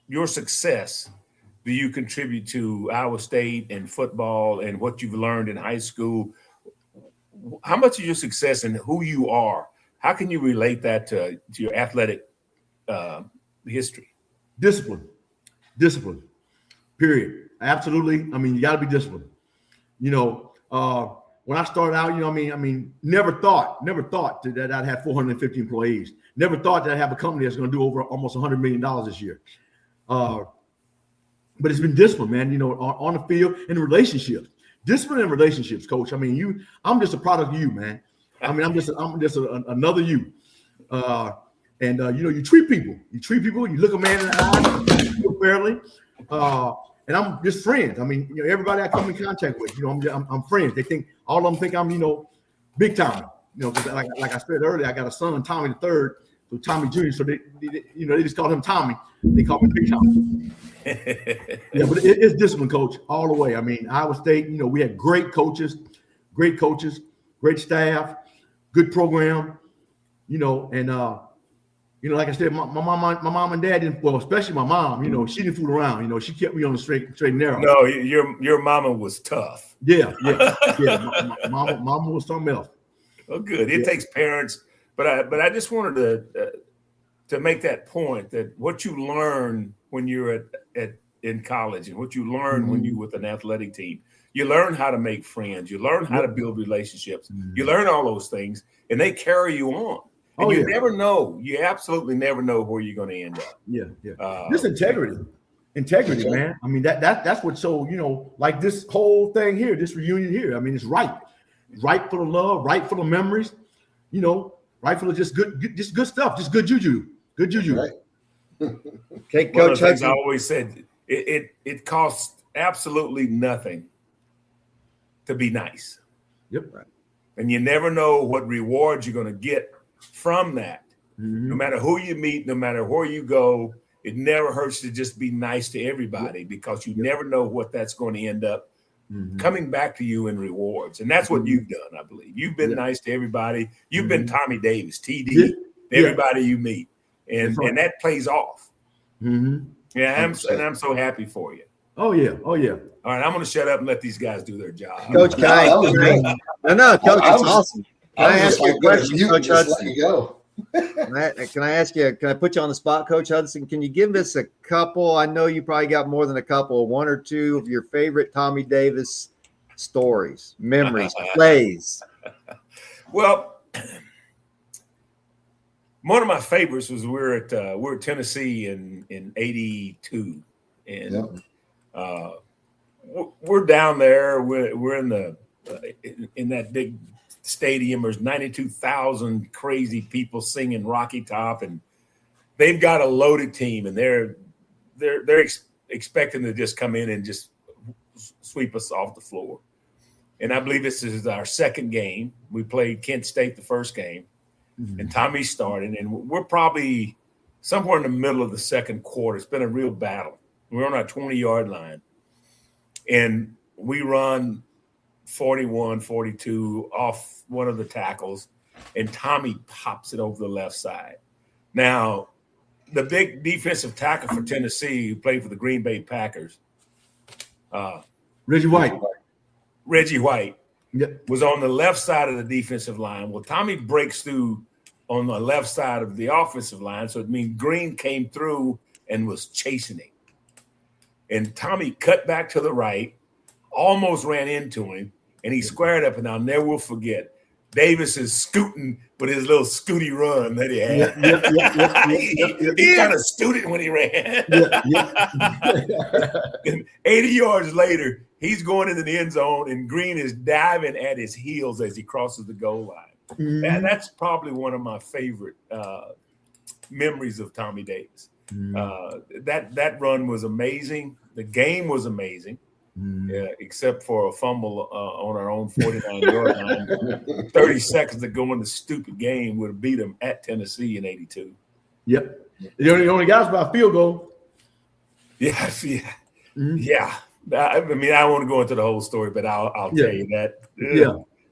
your success do you contribute to Iowa State and football and what you've learned in high school? How much of your success and who you are, how can you relate that to your athletic history? Discipline, period. Absolutely. I mean, you got to be disciplined. You know, when I started out, you know, I mean, never thought that I'd have 450 employees. Never thought that I'd have a company that's going to do over almost $100 million this year. But it's been discipline, man, you know, on the field and the relationships. Discipline and relationships, Coach. I mean, I'm just a product of you, man. I mean, I'm just another you. You know, you treat people, you look a man in the eye, you feel fairly. And I'm just friends. I mean, you know, everybody I come in contact with, you know, I'm friends. They think, all of them think I'm, you know, big time. You know, because like I said earlier, I got a son, Tommy the third, so Tommy Jr. So they you know, they just call him Tommy. They call me Big Tommy. Yeah, but it's discipline, Coach, all the way. I mean, Iowa State, you know, we had great coaches, great staff, good program, you know, and you know, like I said, my mom and dad didn't, well, especially my mom, you know, she didn't fool around. You know, she kept me on the straight and narrow. No, your mama was tough. Yeah. Mama was something else. Oh, good. It takes parents, but I just wanted to make that point that what you learn when you're in college and what you learn when you're with an athletic team, you learn how to make friends, you learn how to build relationships, you learn all those things, and they carry you on. And you never know. You absolutely never know where you're going to end up. Yeah. This integrity, man. I mean, that's what's so, you know, like this whole thing here, this reunion here. I mean, it's right. It's right full of love, right full of memories, you know, right full of just good stuff, just good juju. Good juju. Right. Okay, Coach Hudson. I always said it costs absolutely nothing to be nice. Yep. Right. And you never know what rewards you're going to get from that. No matter who you meet, no matter where you go, it never hurts to just be nice to everybody because you never know what that's going to end up coming back to you in rewards. And that's what you've done, I believe. You've been nice to everybody. You've been Tommy Davis, TD, everybody you meet. And that plays off. Yeah, I'm so happy for you. Oh yeah. All right, I'm going to shut up and let these guys do their job. Coach, Coach, it's awesome. Can I ask you a question, Coach Hudson? Can I put you on the spot, Coach Hudson? Can you give us a couple? I know you probably got more than a couple, one or two of your favorite Tommy Davis stories, memories, plays. Well, one of my favorites was we're at Tennessee in '82, and we're down there. We're in that big stadium. There's 92,000 crazy people singing Rocky Top, and they've got a loaded team, and they're expecting to just come in and just sweep us off the floor. And I believe this is our second game. We played Kent State the first game, and Tommy started, and we're probably somewhere in the middle of the second quarter. It's been a real battle. We're on our 20-yard line, and we run 41-42 off one of the tackles, and Tommy pops it over the left side. Now, the big defensive tackle for Tennessee, who played for the Green Bay Packers, Reggie White. Was on the left side of the defensive line. Well, Tommy breaks through on the left side of the offensive line, so it means Green came through and was chasing him. And Tommy cut back to the right, almost ran into him, and he squared up, and I'll never will forget. Davis is scooting with his little scooty run that he had. He kind of scooted when he ran. And 80 yards later, he's going into the end zone, and Green is diving at his heels as he crosses the goal line. And that's probably one of my favorite memories of Tommy Davis. That run was amazing. The game was amazing. Except for a fumble on our own 49-yard line. 30 seconds to go in the stupid game would have beat them at Tennessee in '82. Yep. The only guys by field goal. Yeah. I mean, I don't want to go into the whole story, but I'll tell you that.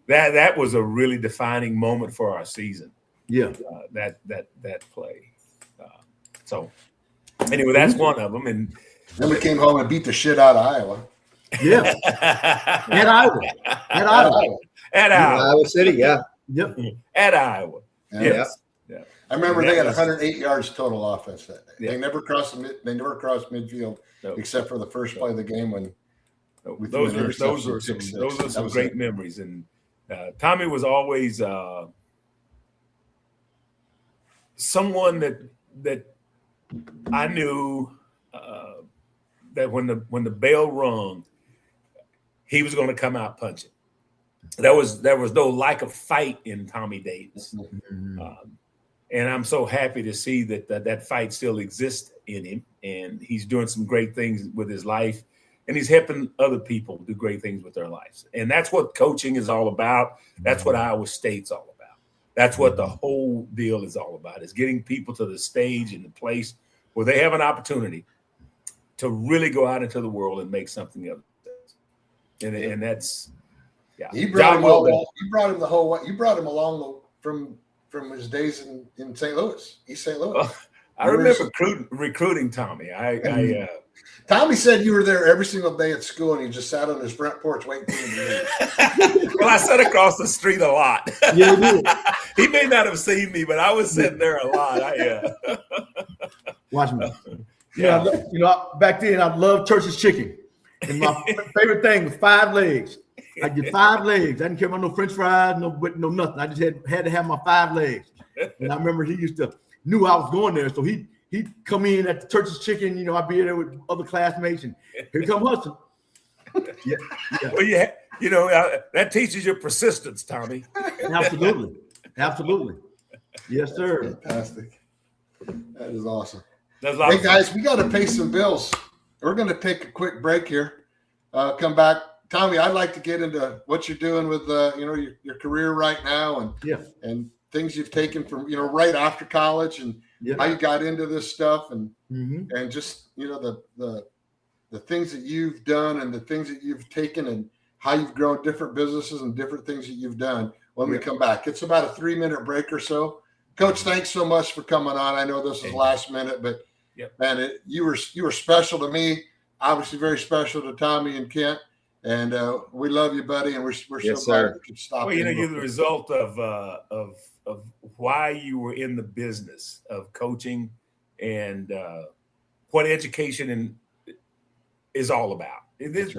That was a really defining moment for our season. Yeah. That play. So anyway, that's one of them. And then we came home and beat the shit out of Iowa. Yeah. At Iowa. At Iowa City, yeah. Yep. At Iowa. Yeah. Yes. Yeah. I remember they had 108 yards total offense that day. Yeah. They never crossed midfield except for the first play of the game when those are some great memories. And Tommy was always someone that I knew that when the bell rung, he was going to come out punching. There was no lack of fight in Tommy Davis. And I'm so happy to see that fight still exists in him, and he's doing some great things with his life, and he's helping other people do great things with their lives. And that's what coaching is all about. That's what Iowa State's all about. That's what the whole deal is all about, is getting people to the stage and the place where they have an opportunity to really go out into the world and make something of it. And that's, yeah. You brought him the whole way. You brought him along from his days in St. Louis, East St. Louis. Well, I remember recruiting Tommy. Tommy said you were there every single day at school, and he just sat on his front porch waiting for you to leave. Well, I sat across the street a lot. Yeah, you did. He may not have seen me, but I was sitting there a lot. Watch me. Yeah, back then I loved Church's chicken, and my favorite thing was 5 legs. I get 5 legs. I didn't care about no French fries, no nothing. I just had to have my 5 legs. And I remember he knew I was going there, so he'd come in at the Church's chicken. I'd be there with other classmates, and here come Hudson. Yeah. Well, that teaches you persistence, Tommy. Absolutely. Yes, sir. Fantastic. That is awesome. Hey guys, we got to pay some bills. We're going to take a quick break here. Come back. Tommy, I'd like to get into what you're doing with your career right now, and things you've taken from right after college, and how you got into this stuff, and and just the things that you've done and the things that you've taken and how you've grown different businesses and different things that you've done when we come back. It's about a 3-minute break or so. Coach, thanks so much for coming on. I know this is last minute, but man, you were special to me. Obviously, very special to Tommy and Kent. And we love you, buddy, and we're so glad you could stop. Well, you're the result of why you were in the business of coaching and what education is all about. It's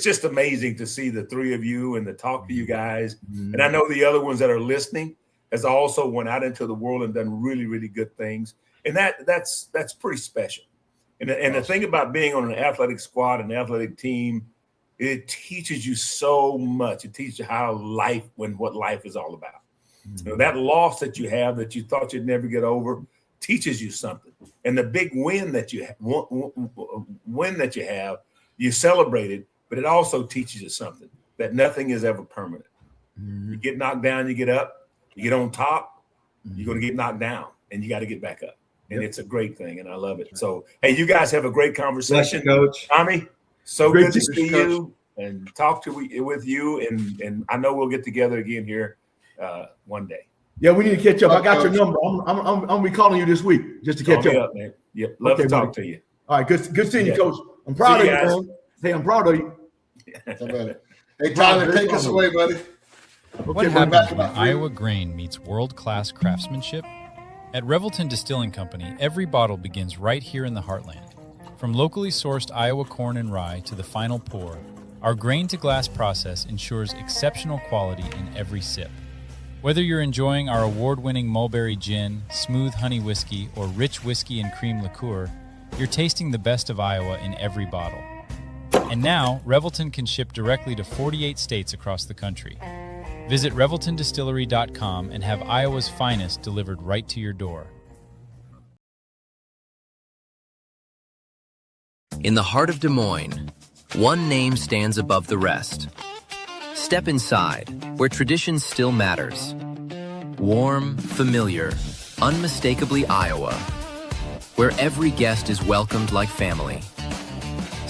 just amazing to see the 3 of you and to talk to you guys. And I know the other ones that are listening has also went out into the world and done really, really good things. And that's pretty special. And the thing about being on an athletic squad, an athletic team, it teaches you so much. It teaches you what life is all about. That loss that you have that you thought you'd never get over teaches you something. And the big win that you have, you celebrate it, but it also teaches you something, that nothing is ever permanent. You get knocked down, you get up, you get on top, you're going to get knocked down, and you got to get back up. And it's a great thing, and I love it. So, hey, you guys have a great conversation. Coach. Tommy, so great good to see you and talk with you, and I know we'll get together again here one day. Yeah, we need to catch up. I got your number. I'm gonna be calling you this week just to catch up. Man. Yep, love to talk to you. All right, good seeing you, Coach. I'm proud of you, man. Hey, I'm proud of you. Hey, Tyler, take us away, buddy. What happens when Iowa grain meets world-class craftsmanship? At Revelton Distilling Company, every bottle begins right here in the heartland. From locally sourced Iowa corn and rye to the final pour, our grain-to-glass process ensures exceptional quality in every sip. Whether you're enjoying our award-winning mulberry gin, smooth honey whiskey, or rich whiskey and cream liqueur, you're tasting the best of Iowa in every bottle. And now, Revelton can ship directly to 48 states across the country. Visit ReveltonDistillery.com and have Iowa's finest delivered right to your door. In the heart of Des Moines, one name stands above the rest. Step inside, where tradition still matters. Warm, familiar, unmistakably Iowa. Where every guest is welcomed like family.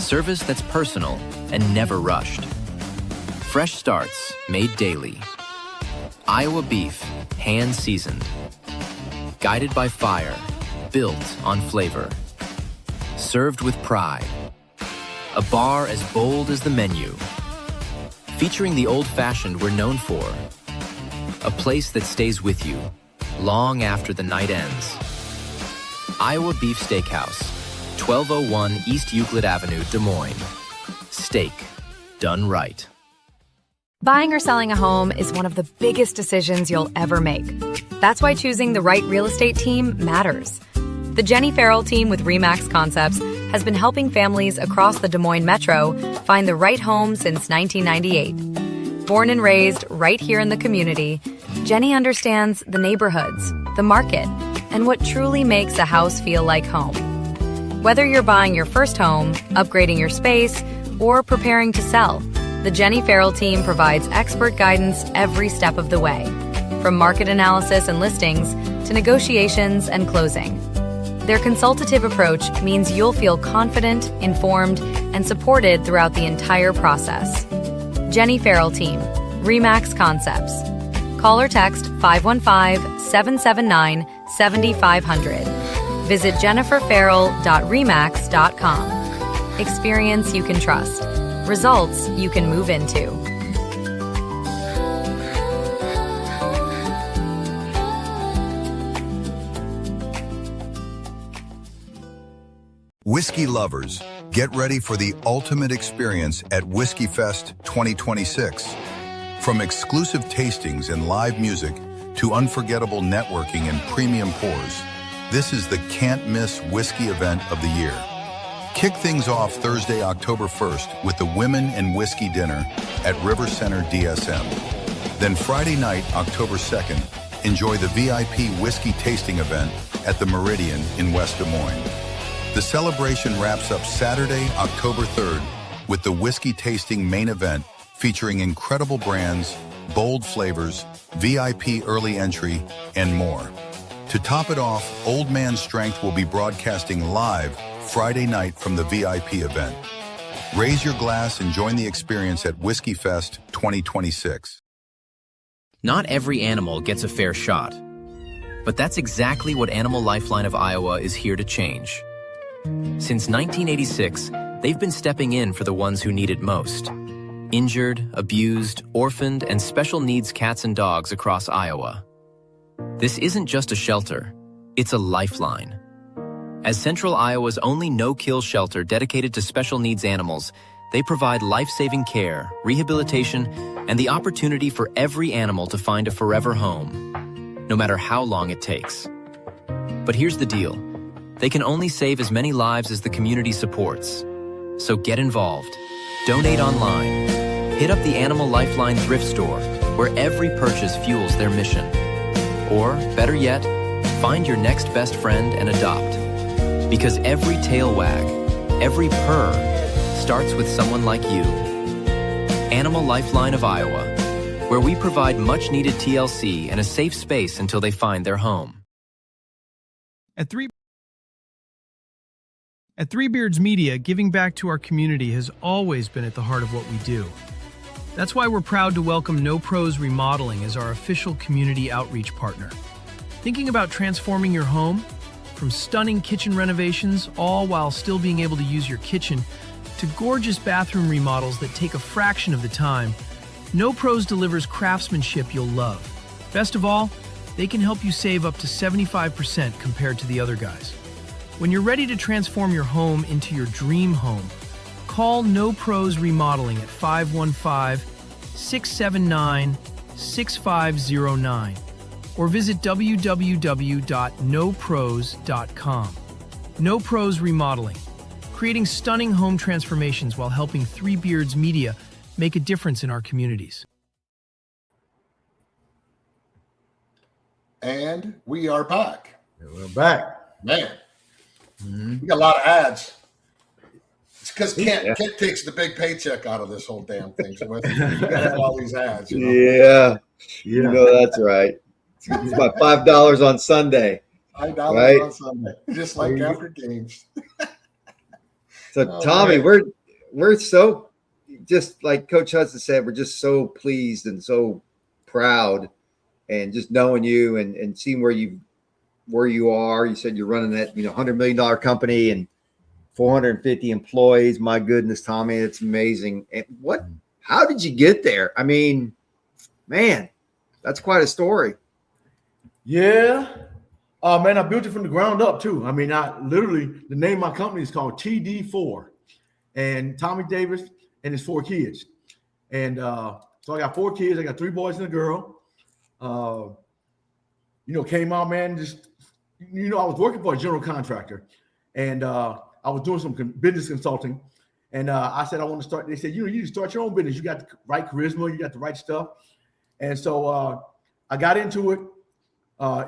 Service that's personal and never rushed. Fresh starts made daily. Iowa beef, hand seasoned. Guided by fire, built on flavor. Served with pride. A bar as bold as the menu. Featuring the old-fashioned we're known for. A place that stays with you long after the night ends. Iowa Beef Steakhouse, 1201 East Euclid Avenue, Des Moines. Steak done right. Buying or selling a home is one of the biggest decisions you'll ever make. That's why choosing the right real estate team matters. The Jenny Farrell team with RE/MAX Concepts has been helping families across the Des Moines metro find the right home since 1998. Born and raised right here in the community, Jenny understands the neighborhoods, the market, and what truly makes a house feel like home. Whether you're buying your first home, upgrading your space, or preparing to sell, the Jenny Farrell team provides expert guidance every step of the way, from market analysis and listings to negotiations and closing. Their consultative approach means you'll feel confident, informed, and supported throughout the entire process. Jenny Farrell Team, RE/MAX Concepts. Call or text 515-779-7500. Visit jenniferfarrell.remax.com. Experience you can trust. Results you can move into. Whiskey lovers, get ready for the ultimate experience at Whiskey Fest 2026. From exclusive tastings and live music to unforgettable networking and premium pours, this is the can't-miss whiskey event of the year. Kick things off Thursday, October 1st with the Women in Whiskey Dinner at River Center DSM. Then Friday night, October 2nd, enjoy the VIP whiskey tasting event at the Meridian in West Des Moines. The celebration wraps up Saturday, October 3rd with the whiskey tasting main event featuring incredible brands, bold flavors, VIP early entry, and more. To top it off, Old Man Strength will be broadcasting live Friday night from the VIP event. Raise your glass and join the experience at Whiskey Fest 2026. Not every animal gets a fair shot, but that's exactly what Animal Lifeline of Iowa is here to change. Since 1986, they've been stepping in for the ones who need it most. Injured, abused, orphaned, and special needs cats and dogs across Iowa. This isn't just a shelter, it's a lifeline. As Central Iowa's only no-kill shelter dedicated to special needs animals, they provide life-saving care, rehabilitation, and the opportunity for every animal to find a forever home, no matter how long it takes. But here's the deal. They can only save as many lives as the community supports. So get involved. Donate online. Hit up the Animal Lifeline thrift store, where every purchase fuels their mission. Or, better yet, find your next best friend and adopt. Because every tail wag, every purr, starts with someone like you. Animal Lifeline of Iowa, where we provide much-needed TLC and a safe space until they find their home. At Three Beards Media, giving back to our community has always been at the heart of what we do. That's why we're proud to welcome No Pros Remodeling as our official community outreach partner. Thinking about transforming your home? From stunning kitchen renovations, all while still being able to use your kitchen, to gorgeous bathroom remodels that take a fraction of the time, No Pros delivers craftsmanship you'll love. Best of all, they can help you save up to 75% compared to the other guys. When you're ready to transform your home into your dream home, call No Pros Remodeling at 515-679-6509 or visit www.nopros.com. No Pros Remodeling, creating stunning home transformations while helping Three Beards Media make a difference in our communities. And we are back. We're back. Man, we got a lot of ads. It's because Kent takes the big paycheck out of this whole damn thing. So you got to have all these ads. You know? Yeah, you know that's right. It's about $5 on Sunday. $5 on Sunday, just like after games. So Tommy, man, we're so, just like Coach Hudson said, we're just so pleased and so proud, and just knowing you and seeing where you are. You said you're running that $100 million company and 450 employees. My goodness, Tommy, it's amazing. And how did you get there? I mean, man, that's quite a story. Yeah. Man, I built it from the ground up too. I mean, the name of my company is called TD4, and Tommy Davis and his 4 kids. And so I got 4 kids. I got 3 boys and a girl. Came out, man, just, I was working for a general contractor, and I was doing some business consulting. And I said, I want to start. They said, you need to start your own business. You got the right charisma. You got the right stuff. And so I got into it. I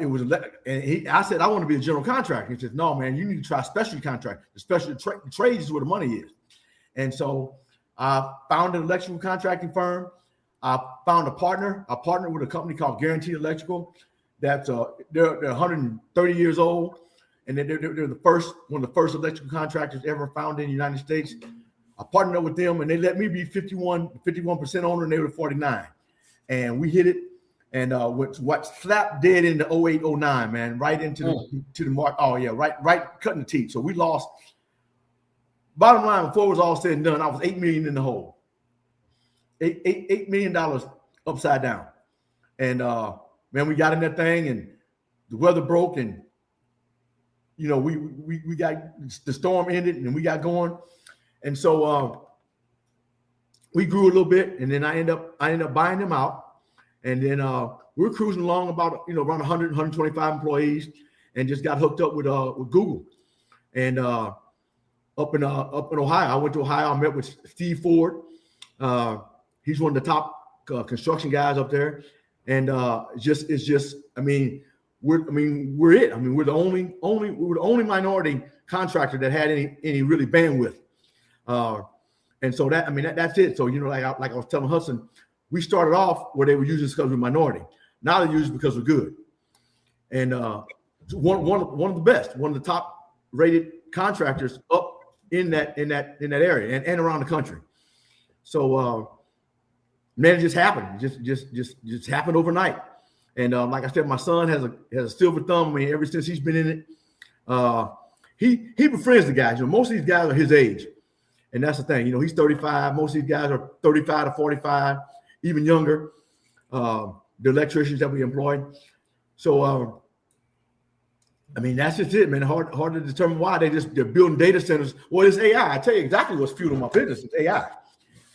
said, I want to be a general contractor. He said, no, man, you need to try specialty contract. The specialty trades is where the money is. And so I found an electrical contracting firm. I found a partner. I partnered with a company called Guaranteed Electrical. That's they're 130 years old, and they're one of the first electrical contractors ever founded in the United States. I partnered up with them, and they let me be 51% owner, and they were 49. And we hit it. And what slapped dead into 08, 09, man, right into the mark. Oh yeah, right cutting the teeth. So we lost. Bottom line, before it was all said and done, I was $8 million in the hole. $8 million upside down. And man, we got in that thing, and the weather broke, and we got the storm ended, and we got going. And so we grew a little bit, and then I ended up buying them out. And then we're cruising along about around 100, 125 employees, and just got hooked up with Google. And up in Ohio, I went to Ohio. I met with Steve Ford. He's one of the top construction guys up there. And we're it. I mean, we're the only minority contractor that had any really bandwidth. And so that's it. So like I was telling Hudson, we started off where they were using us because we're minority. Now they use it because we're good. And one of the best, one of the top rated contractors up in that area and around the country. So man, it just happened. Just happened overnight. And like I said, my son has a silver thumb. I mean, ever since he's been in it, he befriends the guys. Most of these guys are his age. And that's the thing. He's 35. Most of these guys are 35 to 45. Even younger, the electricians that we employ. So, that's just it, man. Hard to determine why they're building data centers. Well, it's AI. I tell you exactly what's fueling my business. It's AI.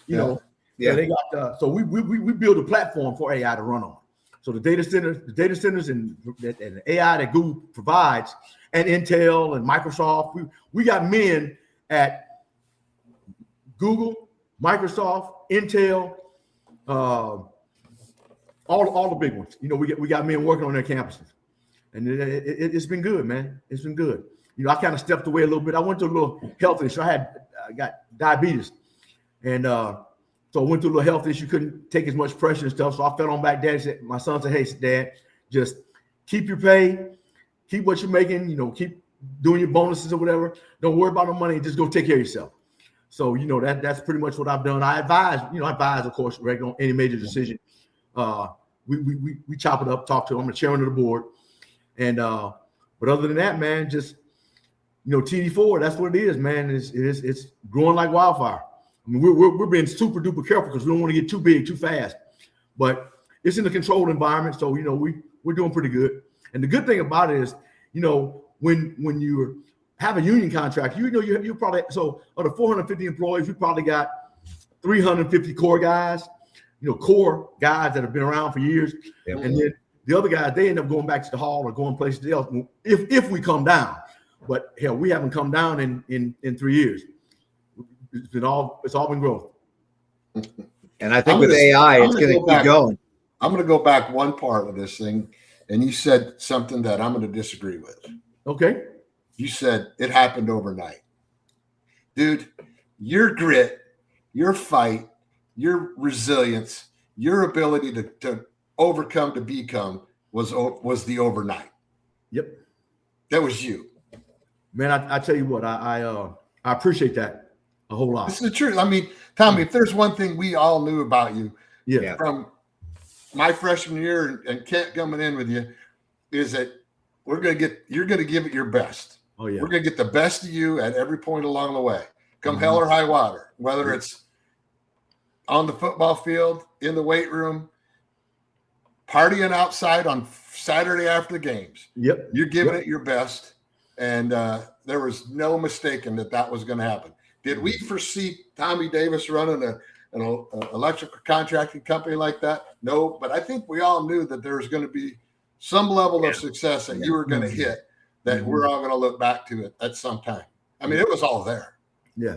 They got. So we build a platform for AI to run on. So the data centers, and the AI that Google provides, and Intel and Microsoft. We got men at Google, Microsoft, Intel. All the big ones. We got men working on their campuses, and it's been good, man. It's been good. I kind of stepped away a little bit. I went to a little health issue. I got diabetes, and so I went through a little health issue. Couldn't take as much pressure and stuff, so I fell on back. My son said, "Hey, Dad, just keep your pay, keep what you're making. Keep doing your bonuses or whatever. Don't worry about the money. Just go take care of yourself." So, that's pretty much what I've done. I advise, of course, regular on any major decision. We chop it up, talk to them. I'm the chairman of the board. And, but other than that, man, just, TD4, that's what it is, man. It's growing like wildfire. I mean, we're being super duper careful because we don't want to get too big too fast, but it's in a controlled environment. So, we're doing pretty good. And the good thing about it is, when you're have a union contract, you probably, so of the 450 employees, we probably got 350 core guys, core guys that have been around for years. Yep. And then the other guys, they end up going back to the hall or going places else if we come down. But hell, we haven't come down in 3 years. It's all been growth. And I think with AI, it's going to keep going. I'm going to go back one part of this thing, and you said something that I'm going to disagree with. Okay. You said it happened overnight. Dude, your grit, your fight, your resilience, your ability to overcome, to become was the overnight. Yep. That was you. Man, I tell you what, I I appreciate that a whole lot. This is the truth. I mean, Tommy, if there's one thing we all knew about you, from my freshman year and Kent coming in with you, is that you're going to give it your best. Oh yeah, we're going to get the best of you at every point along the way. Come hell or high water, whether it's on the football field, in the weight room, partying outside on Saturday after the games. Yep. You're giving it your best. And there was no mistaking that was going to happen. Did we foresee Tommy Davis running an electrical contracting company like that? No, but I think we all knew that there was going to be some level of success that you were going to hit that we're all going to look back to it at some time. I mean, it was all there. Yeah.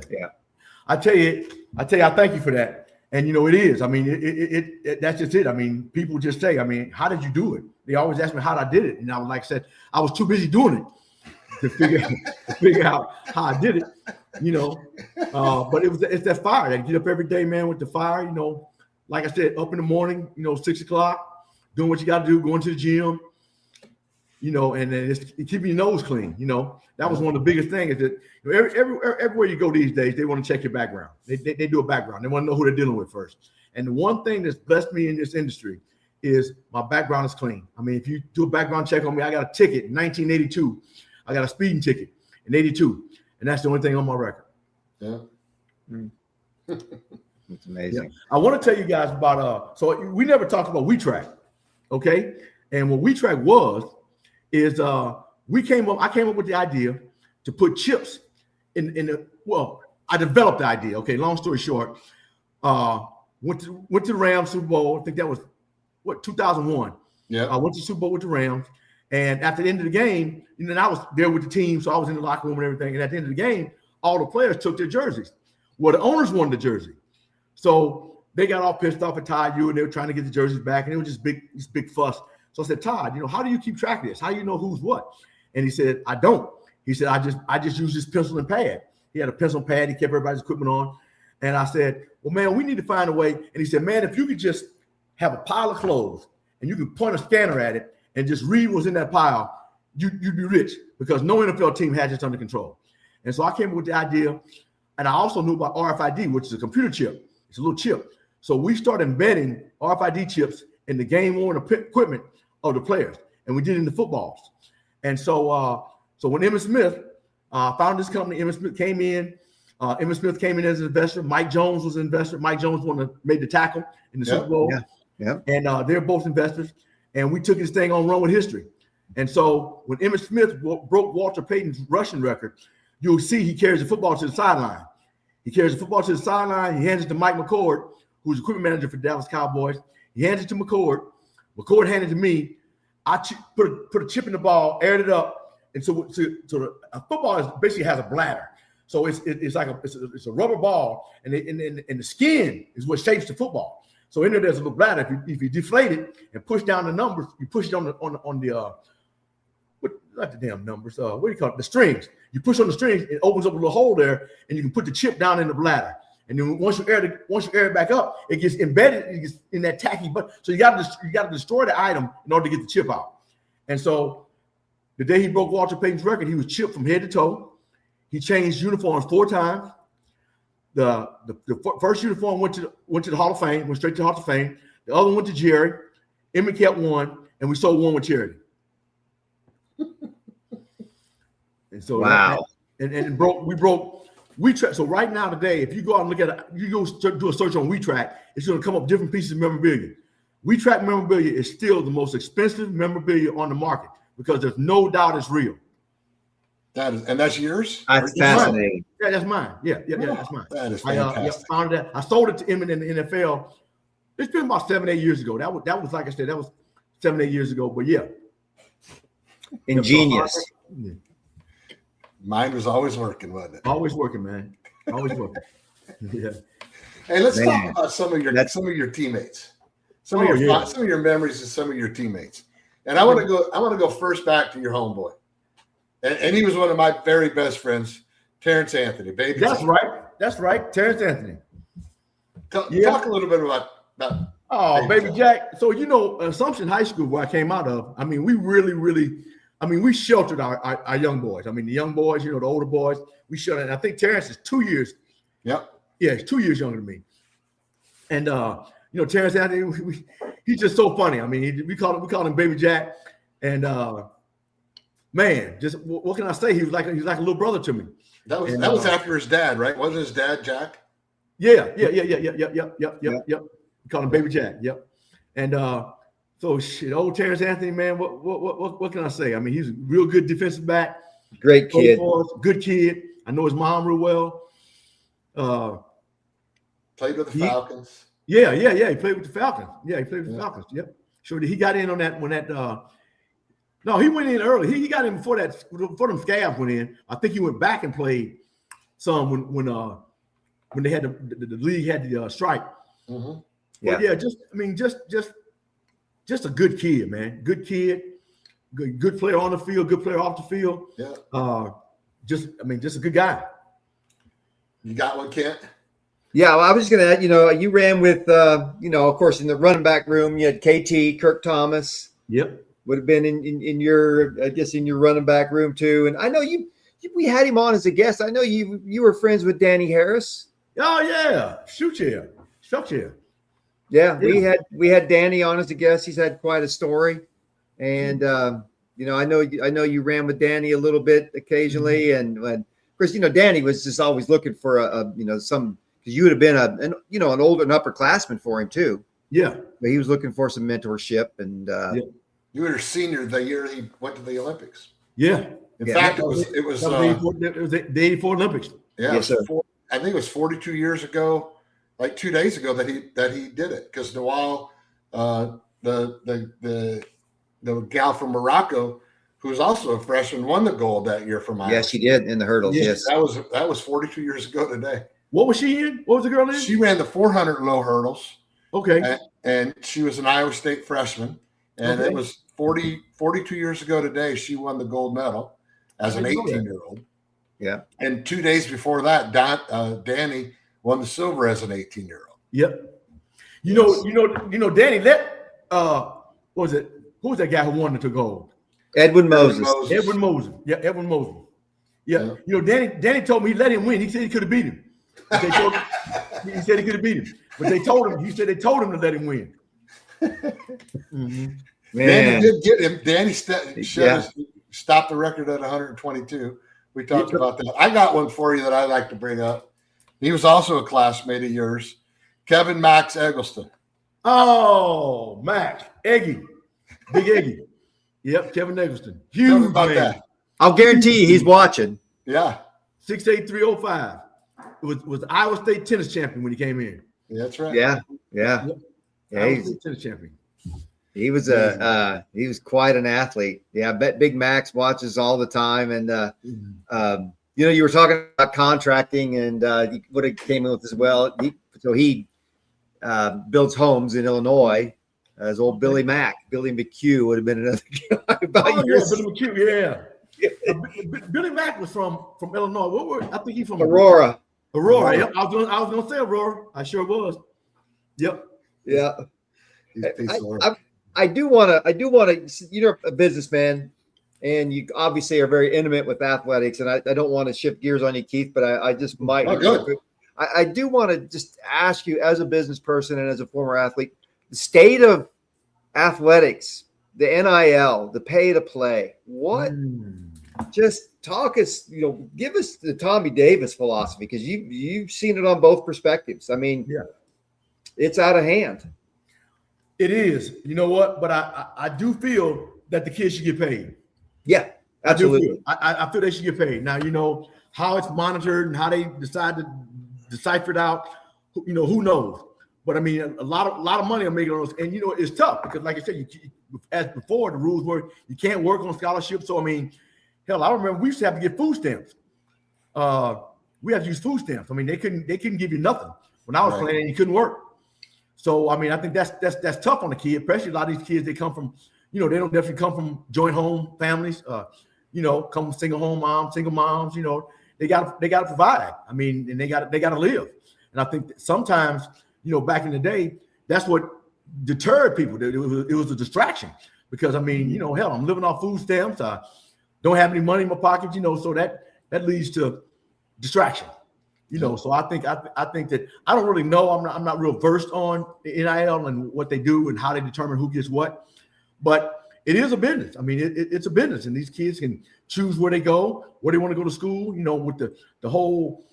I tell you, I thank you for that. And it is. I mean, it that's just it. I mean, people just say, I mean, how did you do it? They always ask me how I did it, and I was like I said, I was too busy doing it to figure out how I did it. But it's that fire. That get up every day, man, with the fire. Like I said, up in the morning, 6 o'clock, doing what you got to do, going to the gym. And then it's keeping your nose clean. That was one of the biggest things. Is that everywhere you go these days, they want to check your background. They do a background. They want to know who they're dealing with first. And the one thing that's blessed me in this industry is my background is clean. I mean, if you do a background check on me, I got a ticket in 1982. I got a speeding ticket in 82, and that's the only thing on my record. Yeah. It's amazing. Yeah. I want to tell you guys about so we never talked about WeTrack, okay? And what WeTrack is I came up with the idea to put chips in I developed the idea. Okay, long story short, went to the Rams Super Bowl. I think that was 2001. Yeah. I went to Super Bowl with the Rams, and after the end of the game, I was there with the team, so I was in the locker room and everything. And at the end of the game, all the players took their jerseys. Well, the owners wanted the jersey, so they got all pissed off at Todd and they were trying to get the jerseys back, and it was just this big fuss. So I said, Todd, how do you keep track of this? How do you know who's what? And he said, I don't. He said, I just use this pencil and pad. He had a pencil and pad. He kept everybody's equipment on. And I said, well, man, we need to find a way. And he said, man, if you could just have a pile of clothes and you could point a scanner at it and just read what's in that pile, you'd be rich, because no NFL team has this under control. And so I came up with the idea. And I also knew about RFID, which is a computer chip. It's a little chip. So we started embedding RFID chips in the game-worn equipment of the players, and we did it in the footballs. And so when Emmitt Smith found this company, Emmitt Smith came in. Emmitt Smith came in as an investor. Mike Jones was an investor. Mike Jones made the tackle in the Super Bowl. Yeah. And they're both investors. And we took this thing on run with history. And so when Emmitt Smith broke Walter Payton's rushing record, you'll see he carries the football to the sideline. He carries the football to the sideline. He hands it to Mike McCord, who's the equipment manager for the Dallas Cowboys. He hands it to McCord. McCord handed it to me. I put a chip in the ball, aired it up, and so a football basically has a bladder. So it's like a rubber ball, and the skin is what shapes the football. So in there's a little bladder. If you deflate it and push down the numbers, you push it on the not the damn numbers. What do you call it? The strings. You push on the strings, it opens up a little hole there, and you can put the chip down in the bladder. And then once you air it back up, it gets embedded. It gets in that tacky butt. So you got to destroy the item in order to get the chip out. And so the day he broke Walter Payton's record, he was chipped from head to toe. He changed uniforms 4 times. The first uniform went to the Hall of Fame, went straight to the Hall of Fame. The other one went to Jerry. Emmitt kept one, and we sold one with charity. And so wow. We broke WeTrack. So right now today, if you go out and look at it, you go do a search on WeTrack, it's going to come up different pieces of memorabilia. WeTrack memorabilia is still the most expensive memorabilia on the market because there's no doubt it's real. That's yours? That's fascinating. Yeah, that's mine. Yeah, that's mine. That is fantastic. I found that. I sold it to Emmitt in the NFL. It's been about 7-8 years ago. That was like I said, that was 7-8 years ago. But yeah, ingenious. Yeah. Mine was always working, wasn't it? Always working, man. Always working. Yeah. Hey, let's talk about some of your teammates, some of your memories, and some of your teammates. And I want to go first back to your homeboy, and he was one of my very best friends, Terrence Anthony. Baby, that's right, Terrence Anthony. Talk a little bit about Baby Jack. So Assumption High School, where I came out of, I mean, we really I mean, we sheltered our young boys. I mean, the young boys, the older boys, we sheltered. And I think Terrence is 2 years. Yep. Yeah, he's 2 years younger than me. And Terrence Anthony, he's just so funny. I mean, we call him Baby Jack. And man, just what can I say? He was like a little brother to me. That was after his dad, right? Wasn't his dad Jack? Yeah. We call him Baby Jack. Yep. And so shit, old Terrence Anthony, man. What can I say? I mean, he's a real good defensive back. Great kid. Good kid. I know his mom real well. Played with the Falcons. Yeah. He played with the Falcons. Falcons. Yep. Sure. He got in on that when that. No, he went in early. He got in before them Scabs went in. I think he went back and played some when they had the league had the strike. Mm-hmm. Yeah. But yeah. Just a good kid, man. Good kid. Good player on the field. Good player off the field. Yeah. Just a good guy. You got one, Kent? Yeah, well, I was just going to add, you ran with, of course, in the running back room, you had KT, Kirk Thomas. Yep. Would have been in your running back room too. And I know we had him on as a guest. I know you were friends with Danny Harris. Oh yeah. Shoot chair. Yeah, we had Danny on as a guest. He's had quite a story. And, I know you ran with Danny a little bit occasionally. And of course, Danny was just always looking for because you would have been an older and upperclassman for him too. Yeah. But he was looking for some mentorship and, You were a senior the year he went to the Olympics. Yeah. In fact, it was the 84 Olympics. Yeah. Yes, sir. I think it was 42 years ago, like 2 days ago that he did it. Because Noel, the gal from Morocco, who was also a freshman, won the gold that year from Iowa. Yes, she did in the hurdles. Yes. That was 42 years ago today. What was she in? What was the girl in? She ran the 400 low hurdles. Okay. And she was an Iowa State freshman. And it was 42 years ago today, she won the gold medal as an 18-year-old. Yeah. And 2 days before that, Danny won the silver as an 18-year-old. Yep. Danny, what was it? Who was that guy who won the gold? Edwin Moses. Edwin Moses. Yeah, Edwin Moses. Yeah. Danny told me he let him win. He said he could have beat him. He said he could have beat him. But they told him to let him win. Mm-hmm. Danny did get him. Danny stopped the record at 122. We talked about that. I got one for you that I like to bring up. He was also a classmate of yours, Kevin Max Eggleston. Oh, Max, Eggy, Big Eggy. Yep, Kevin Eggleston. Huge about man. That. I'll guarantee he's watching. Yeah, 6'8", 305. Was Iowa State tennis champion when he came in. Yeah, that's right. Yeah. Iowa State tennis champion. He was he was quite an athlete. Yeah, I bet Big Max watches all the time. And you were talking about contracting, and what it came in with as well. He builds homes in Illinois. As old Billy McHugh would have been another guy about years. Billy McHugh, yeah. Billy Mack was from Illinois. I think he's from Aurora. Yep. I was gonna say Aurora. I sure was. Yep. Yeah. I do want to. You're a businessman, and you obviously are very intimate with athletics. And I don't want to shift gears on you, Keith, but I just might. Oh, good. I do want to just ask you, as a business person and as a former athlete, the state of athletics, the NIL, the pay to play. What? Just talk us. Give us the Tommy Davis philosophy, because you've seen it on both perspectives. I mean, it's out of hand. It is. You know what? But I do feel that the kids should get paid. Yeah, absolutely. I feel they should get paid. Now, how it's monitored and how they decide to decipher it out, who knows? But I mean, a lot of money are making on those, and it's tough because, like I said, as before the rules were you can't work on scholarships. So I mean, hell, I remember we used to have to get food stamps. We had to use food stamps. I mean, they couldn't give you nothing when I was playing. You couldn't work. So I mean, I think that's tough on the kid, especially a lot of these kids. They come from, they don't definitely come from joint home families. Come from single moms. They got to provide. I mean, and they got to live. And I think that sometimes, back in the day, that's what deterred people. It was a distraction. because I mean, hell, I'm living off food stamps. I don't have any money in my pocket, so that leads to distraction. So I think that I don't really know. I'm not real versed on the NIL and what they do and how they determine who gets what, but it is a business. I mean, it's a business, and these kids can choose where they go, where they want to go to school. With the whole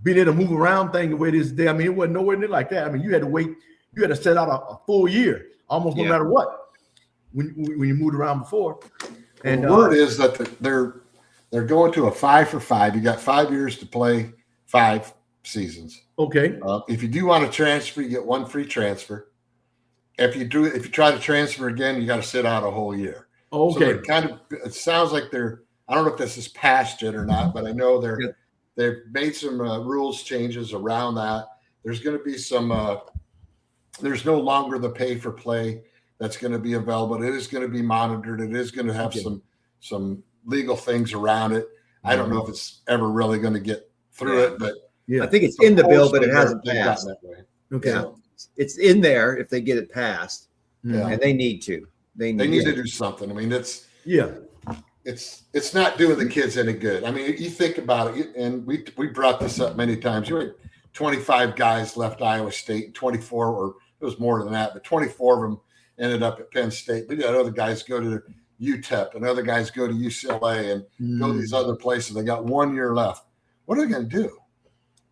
being able to move around thing the way it is today. I mean, it wasn't nowhere near like that. I mean, you had to set out a full year, almost no matter what, when you moved around before. And the word is that they're going to a 5 for 5. You got 5 years to play 5 seasons. Okay. If you do want to transfer, you get 1 free transfer. If you try to transfer again, you got to sit out a whole year. Okay. So it sounds like I don't know if this is past yet or not, but I know they've made some rules changes around that. There's going to be some. There's no longer the pay for play that's going to be available. It is going to be monitored. It is going to have some legal things around it. I don't know if it's ever really going to get through it, but I think it's in the bill, but it hasn't passed. That way. Okay, so it's in there if they get it passed, and they need to. They need to do something. I mean, it's not doing the kids any good. I mean, you think about it, and we brought this up many times. You had 25 guys left Iowa State, 24, or it was more than that, but 24 of them ended up at Penn State. We had other guys go to UTEP, and other guys go to UCLA, and go to these other places. They got 1 year left. What are they going to do?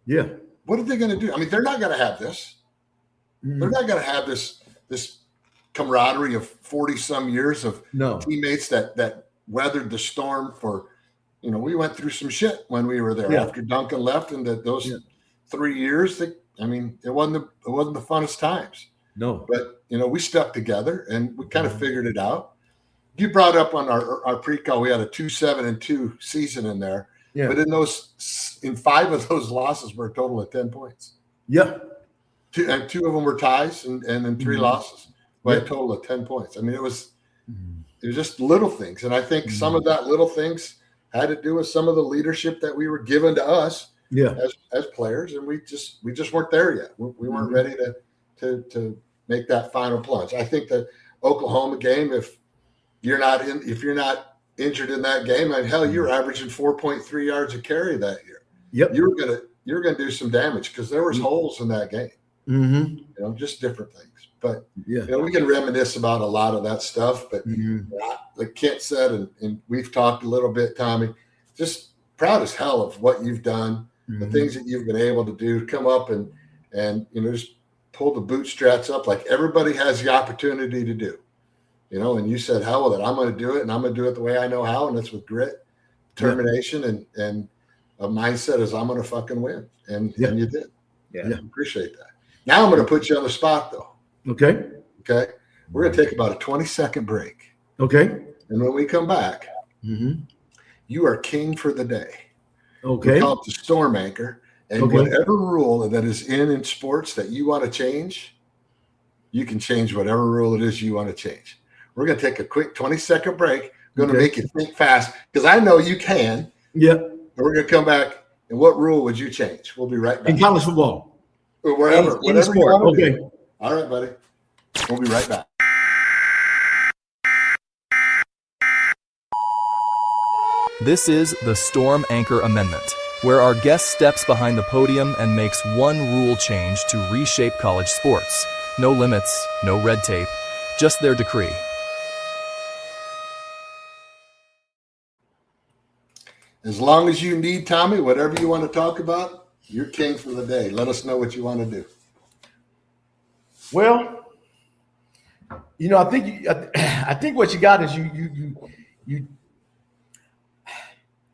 Yeah. What are they going to do? I mean, they're not going to have this. They're not going to have this camaraderie of 40 some years of teammates that weathered the storm for, we went through some shit when we were there after Duncan left, and those 3 years, it wasn't the funnest times. No. But, we stuck together and we kind of figured it out. You brought up on our pre-call, we had a 2-7-2 season in there. Yeah. But in 5 of those losses were a total of 10 points. Yeah. 2 of them were ties, and then 3 losses by a total of 10 points. I mean, it was just little things. And I think some of that little things had to do with some of the leadership that we were given to us as players. And we just weren't there yet. We weren't ready to make that final plunge. I think the Oklahoma game, if you're not injured in that game, and hell, you're averaging 4.3 yards a carry that year. Yep. You're gonna do some damage because there was holes in that game. Mm-hmm. Just different things. But we can reminisce about a lot of that stuff. But like Kent said, and we've talked a little bit, Tommy, just proud as hell of what you've done, the things that you've been able to do, come up and just pull the bootstraps up like everybody has the opportunity to do. And you said, hell with it, I'm going to do it, and I'm going to do it the way I know how, and it's with grit, determination, and a mindset is I'm going to fucking win, and you did. Yeah, appreciate that. Now I'm going to put you on the spot, though. Okay. We're going to take about a 20-second break. Okay. And when we come back, you are king for the day. Okay. We call it the storm anchor, and whatever rule that is in sports that you want to change, you can change whatever rule it is you want to change. We're going to take a quick 20-second break. We're going to make you think fast because I know you can. Yeah. And we're going to come back. And what rule would you change? We'll be right back. In college football. Or wherever. In sport. Okay. All right, buddy. We'll be right back. This is the Storm Anchor Amendment, where our guest steps behind the podium and makes one rule change to reshape college sports. No limits, no red tape, just their decree. As long as you need, Tommy, whatever you want to talk about, you're king for the day. Let us know what you want to do. Well, I think what you got is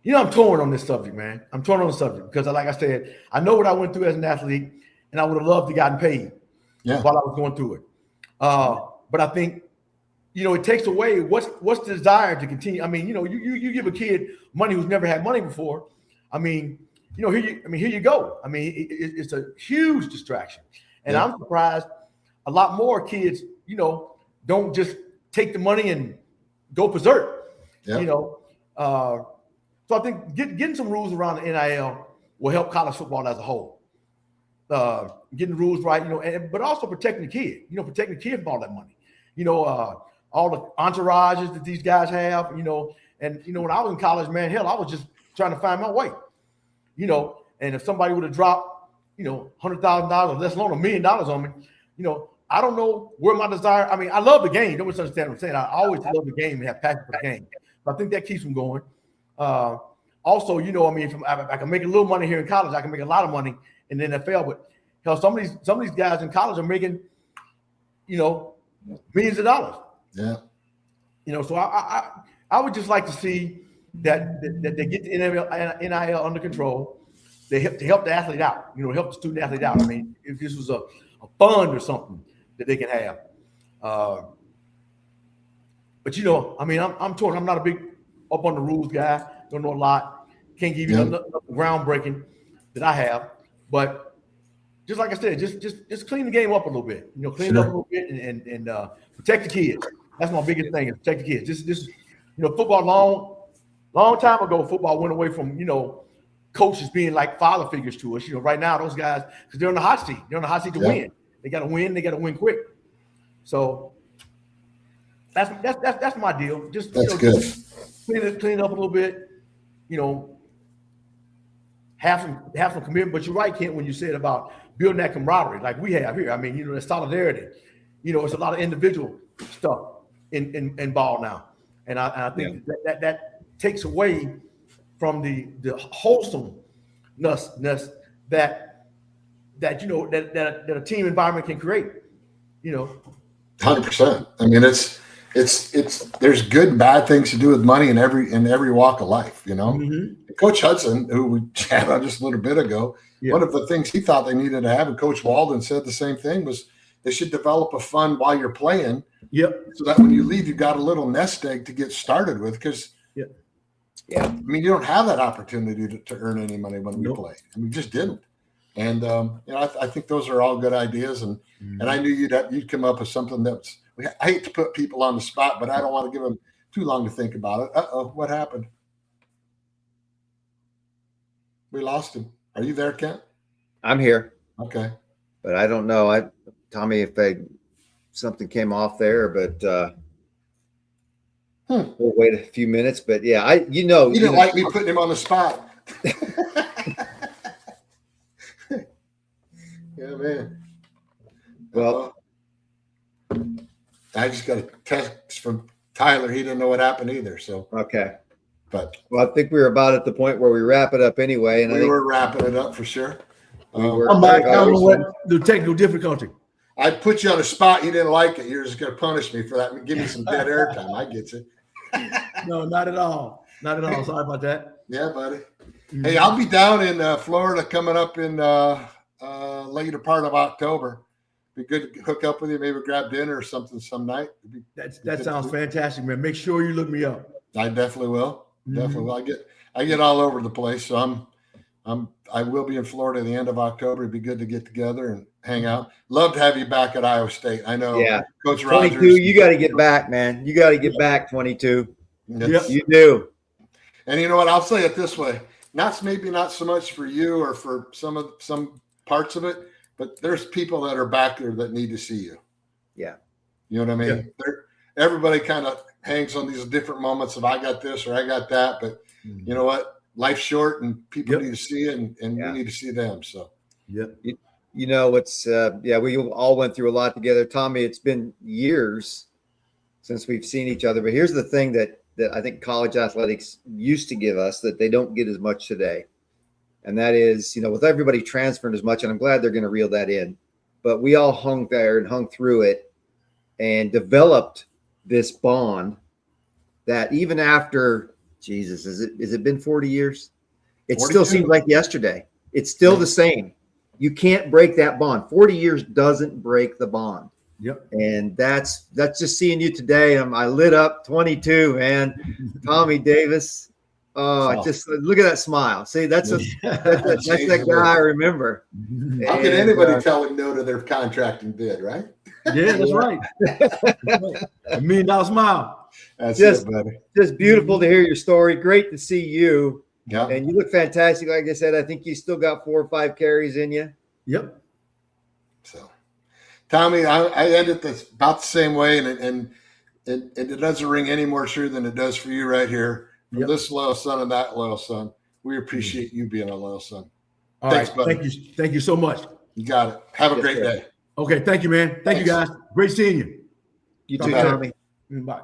I'm torn on this subject, man. I'm torn on the subject because, like I said, I know what I went through as an athlete, and I would have loved to gotten paid while I was going through it. But I think, it takes away what's the desire to continue. I mean, you give a kid money who's never had money before. I mean, here you go. I mean, it's a huge distraction, and I'm surprised a lot more kids, don't just take the money and go berserk. So I think getting some rules around the NIL will help college football as a whole. Getting the rules right, but also protecting the kid. Protecting the kid from all that money. all the entourages that these guys have, you know. And, you know, when I was in college, man, hell, I was just trying to find my way, you know. And if somebody would have dropped, you know, $100,000 or less alone $1 million on me, you know, I don't know where my desire. I mean, I love the game. Don't misunderstand what I'm saying. I always love the game and have passion for the game. But I think that keeps them going. Also, you know, I mean, I can make a little money here in college. I can make a lot of money in the NFL. But hell, some of these guys in college are making, you know, millions of dollars. Yeah. You know, so I would just like to see that they get the NIL under control. They help the athlete out, you know, help the student athlete out. I mean, if this was a fund or something that they can have. But, you know, I mean, I'm torn. I'm not a big up on the rules guy. Don't know a lot. Can't give you nothing groundbreaking that I have. But just like I said, just clean the game up a little bit. You know, clean it up a little bit and protect the kids. That's my biggest thing, is protect the kids. Just you know, football long time ago, football went away from, you know, coaches being like father figures to us. You know, right now those guys, because they're on the hot seat. They're on the hot seat to win. They got to win. They got to win quick. So that's my deal. Just that's good. Clean it up a little bit. You know, have some commitment. But you're right, Kent, when you said about building that camaraderie like we have here. I mean, you know, the solidarity. You know, it's a lot of individual stuff in ball now, and I think that takes away from the wholesomeness that you know that a team environment can create. You know, 100%. I mean, it's there's good and bad things to do with money in every walk of life. You know, Coach Hudson, who we chatted on just a little bit ago, one of the things he thought they needed to have, and Coach Walden said the same thing, was they should develop a fund while you're playing. So that when you leave, you got a little nest egg to get started with, because I mean, you don't have that opportunity to earn any money when we play, and we just didn't. And you know, I think those are all good ideas, and I knew you'd come up with something that's. I hate to put people on the spot, but I don't want to give them too long to think about it. What happened? We lost him. Are you there, Kent? I'm here. Okay, but I don't know. Tommy, if something came off there, but we'll wait a few minutes. But yeah, you didn't like me putting him on the spot. Yeah, man. Well, I just got a text from Tyler. He didn't know what happened either. So okay, but I think we were about at the point where we wrap it up anyway, and we were wrapping it up for sure. I'm back. I don't know what the technical difficulty. I put you on a spot. You didn't like it. You're just going to punish me for that. Give me some dead air time. I get you. No, not at all. Not at all. Sorry about that. Yeah, buddy. Hey, I'll be down in Florida coming up in later part of October. Be good to hook up with you. Maybe grab dinner or something some night. That sounds fantastic, man. Make sure you look me up. I definitely will. Definitely will. I get all over the place, so I will be in Florida at the end of October. It'd be good to get together and hang out. Love to have you back at Iowa State. I know, Coach 22, Rogers. You got to get back, man. You got to get back, 22. Yep. You do. And you know what? I'll say it this way: maybe not so much for you or for some parts of it, but there's people that are back there that need to see you. Yeah. You know what I mean? Everybody kind of hangs on these different moments of I got this or I got that, but you know what? Life's short and people need to see it, and we need to see them. So, you know, it's we all went through a lot together. Tommy, it's been years since we've seen each other, but here's the thing that I think college athletics used to give us that they don't get as much today. And that is, you know, with everybody transferring as much, and I'm glad they're going to reel that in, but we all hung there and hung through it and developed this bond that even after, Jesus, is it been 40 years? It 42. Still seems like yesterday. It's still the same. You can't break that bond. 40 years doesn't break the bond. Yep. And that's just seeing you today. I lit up 22, man. Tommy Davis. Oh, just look at that smile. See, that's that guy I remember. How can anybody tell him no to their contracting bid, right? Yeah, that's right. $1 million smile. That's it, buddy. Just beautiful to hear your story. Great to see you. Yeah. And you look fantastic. Like I said, I think you still got 4 or 5 carries in you. Yep. So, Tommy, I ended this about the same way, and it doesn't ring any more true than it does for you right here. From this loyal son and that loyal son, we appreciate you being a loyal son. All Thanks, right. buddy. Thank you so much. You got it. Have a great day. Okay, thank you, man. Thank you, guys. Great seeing you. You too, Tommy. Bye.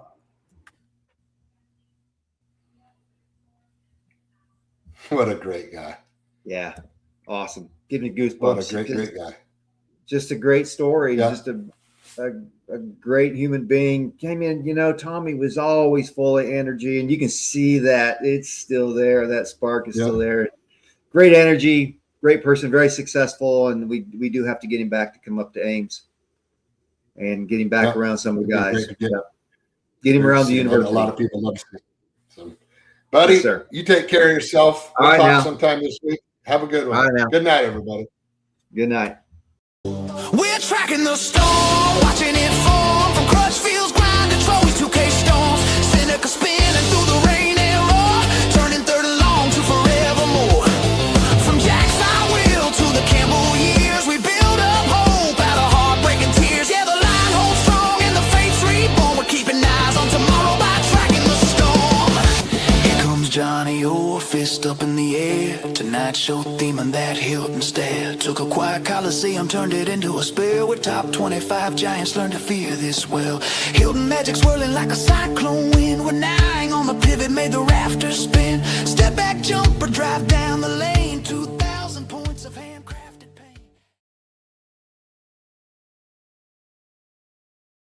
What a great guy. Yeah. Awesome. Give me goosebumps. What a great guy. Just a great story. Yeah. Just a great human being. Came in, Tommy was always full of energy, and you can see that it's still there. That spark is still there. Great energy, great person, very successful. And we do have to get him back to come up to Ames and get him back around some of the guys. Get him around the university. A lot of people love to see. So, buddy, you take care of yourself. We'll talk sometime this week. Have a good one. Good night, everybody. Good night. We're tracking the storm, watching it form from Crutchfield's grind to Troy's 2K storms. Seneca spinning through the rain and roar, turning third and long to forevermore. From Jack's I will to the Campbell years, we build up hope out of heartbreaking tears. Yeah, the line holds strong and the faith's reborn. We're keeping eyes on tomorrow by tracking the storm. Here comes Johnny O, fist up in the air. Tonight's show theme and that Hilton stare. Took a quiet Coliseum, turned it into a spare. With top 25 giants learned to fear this well. Hilton magic swirling like a cyclone wind. We're nine on the pivot, made the rafters spin. Step back, jumper, drive down the lane.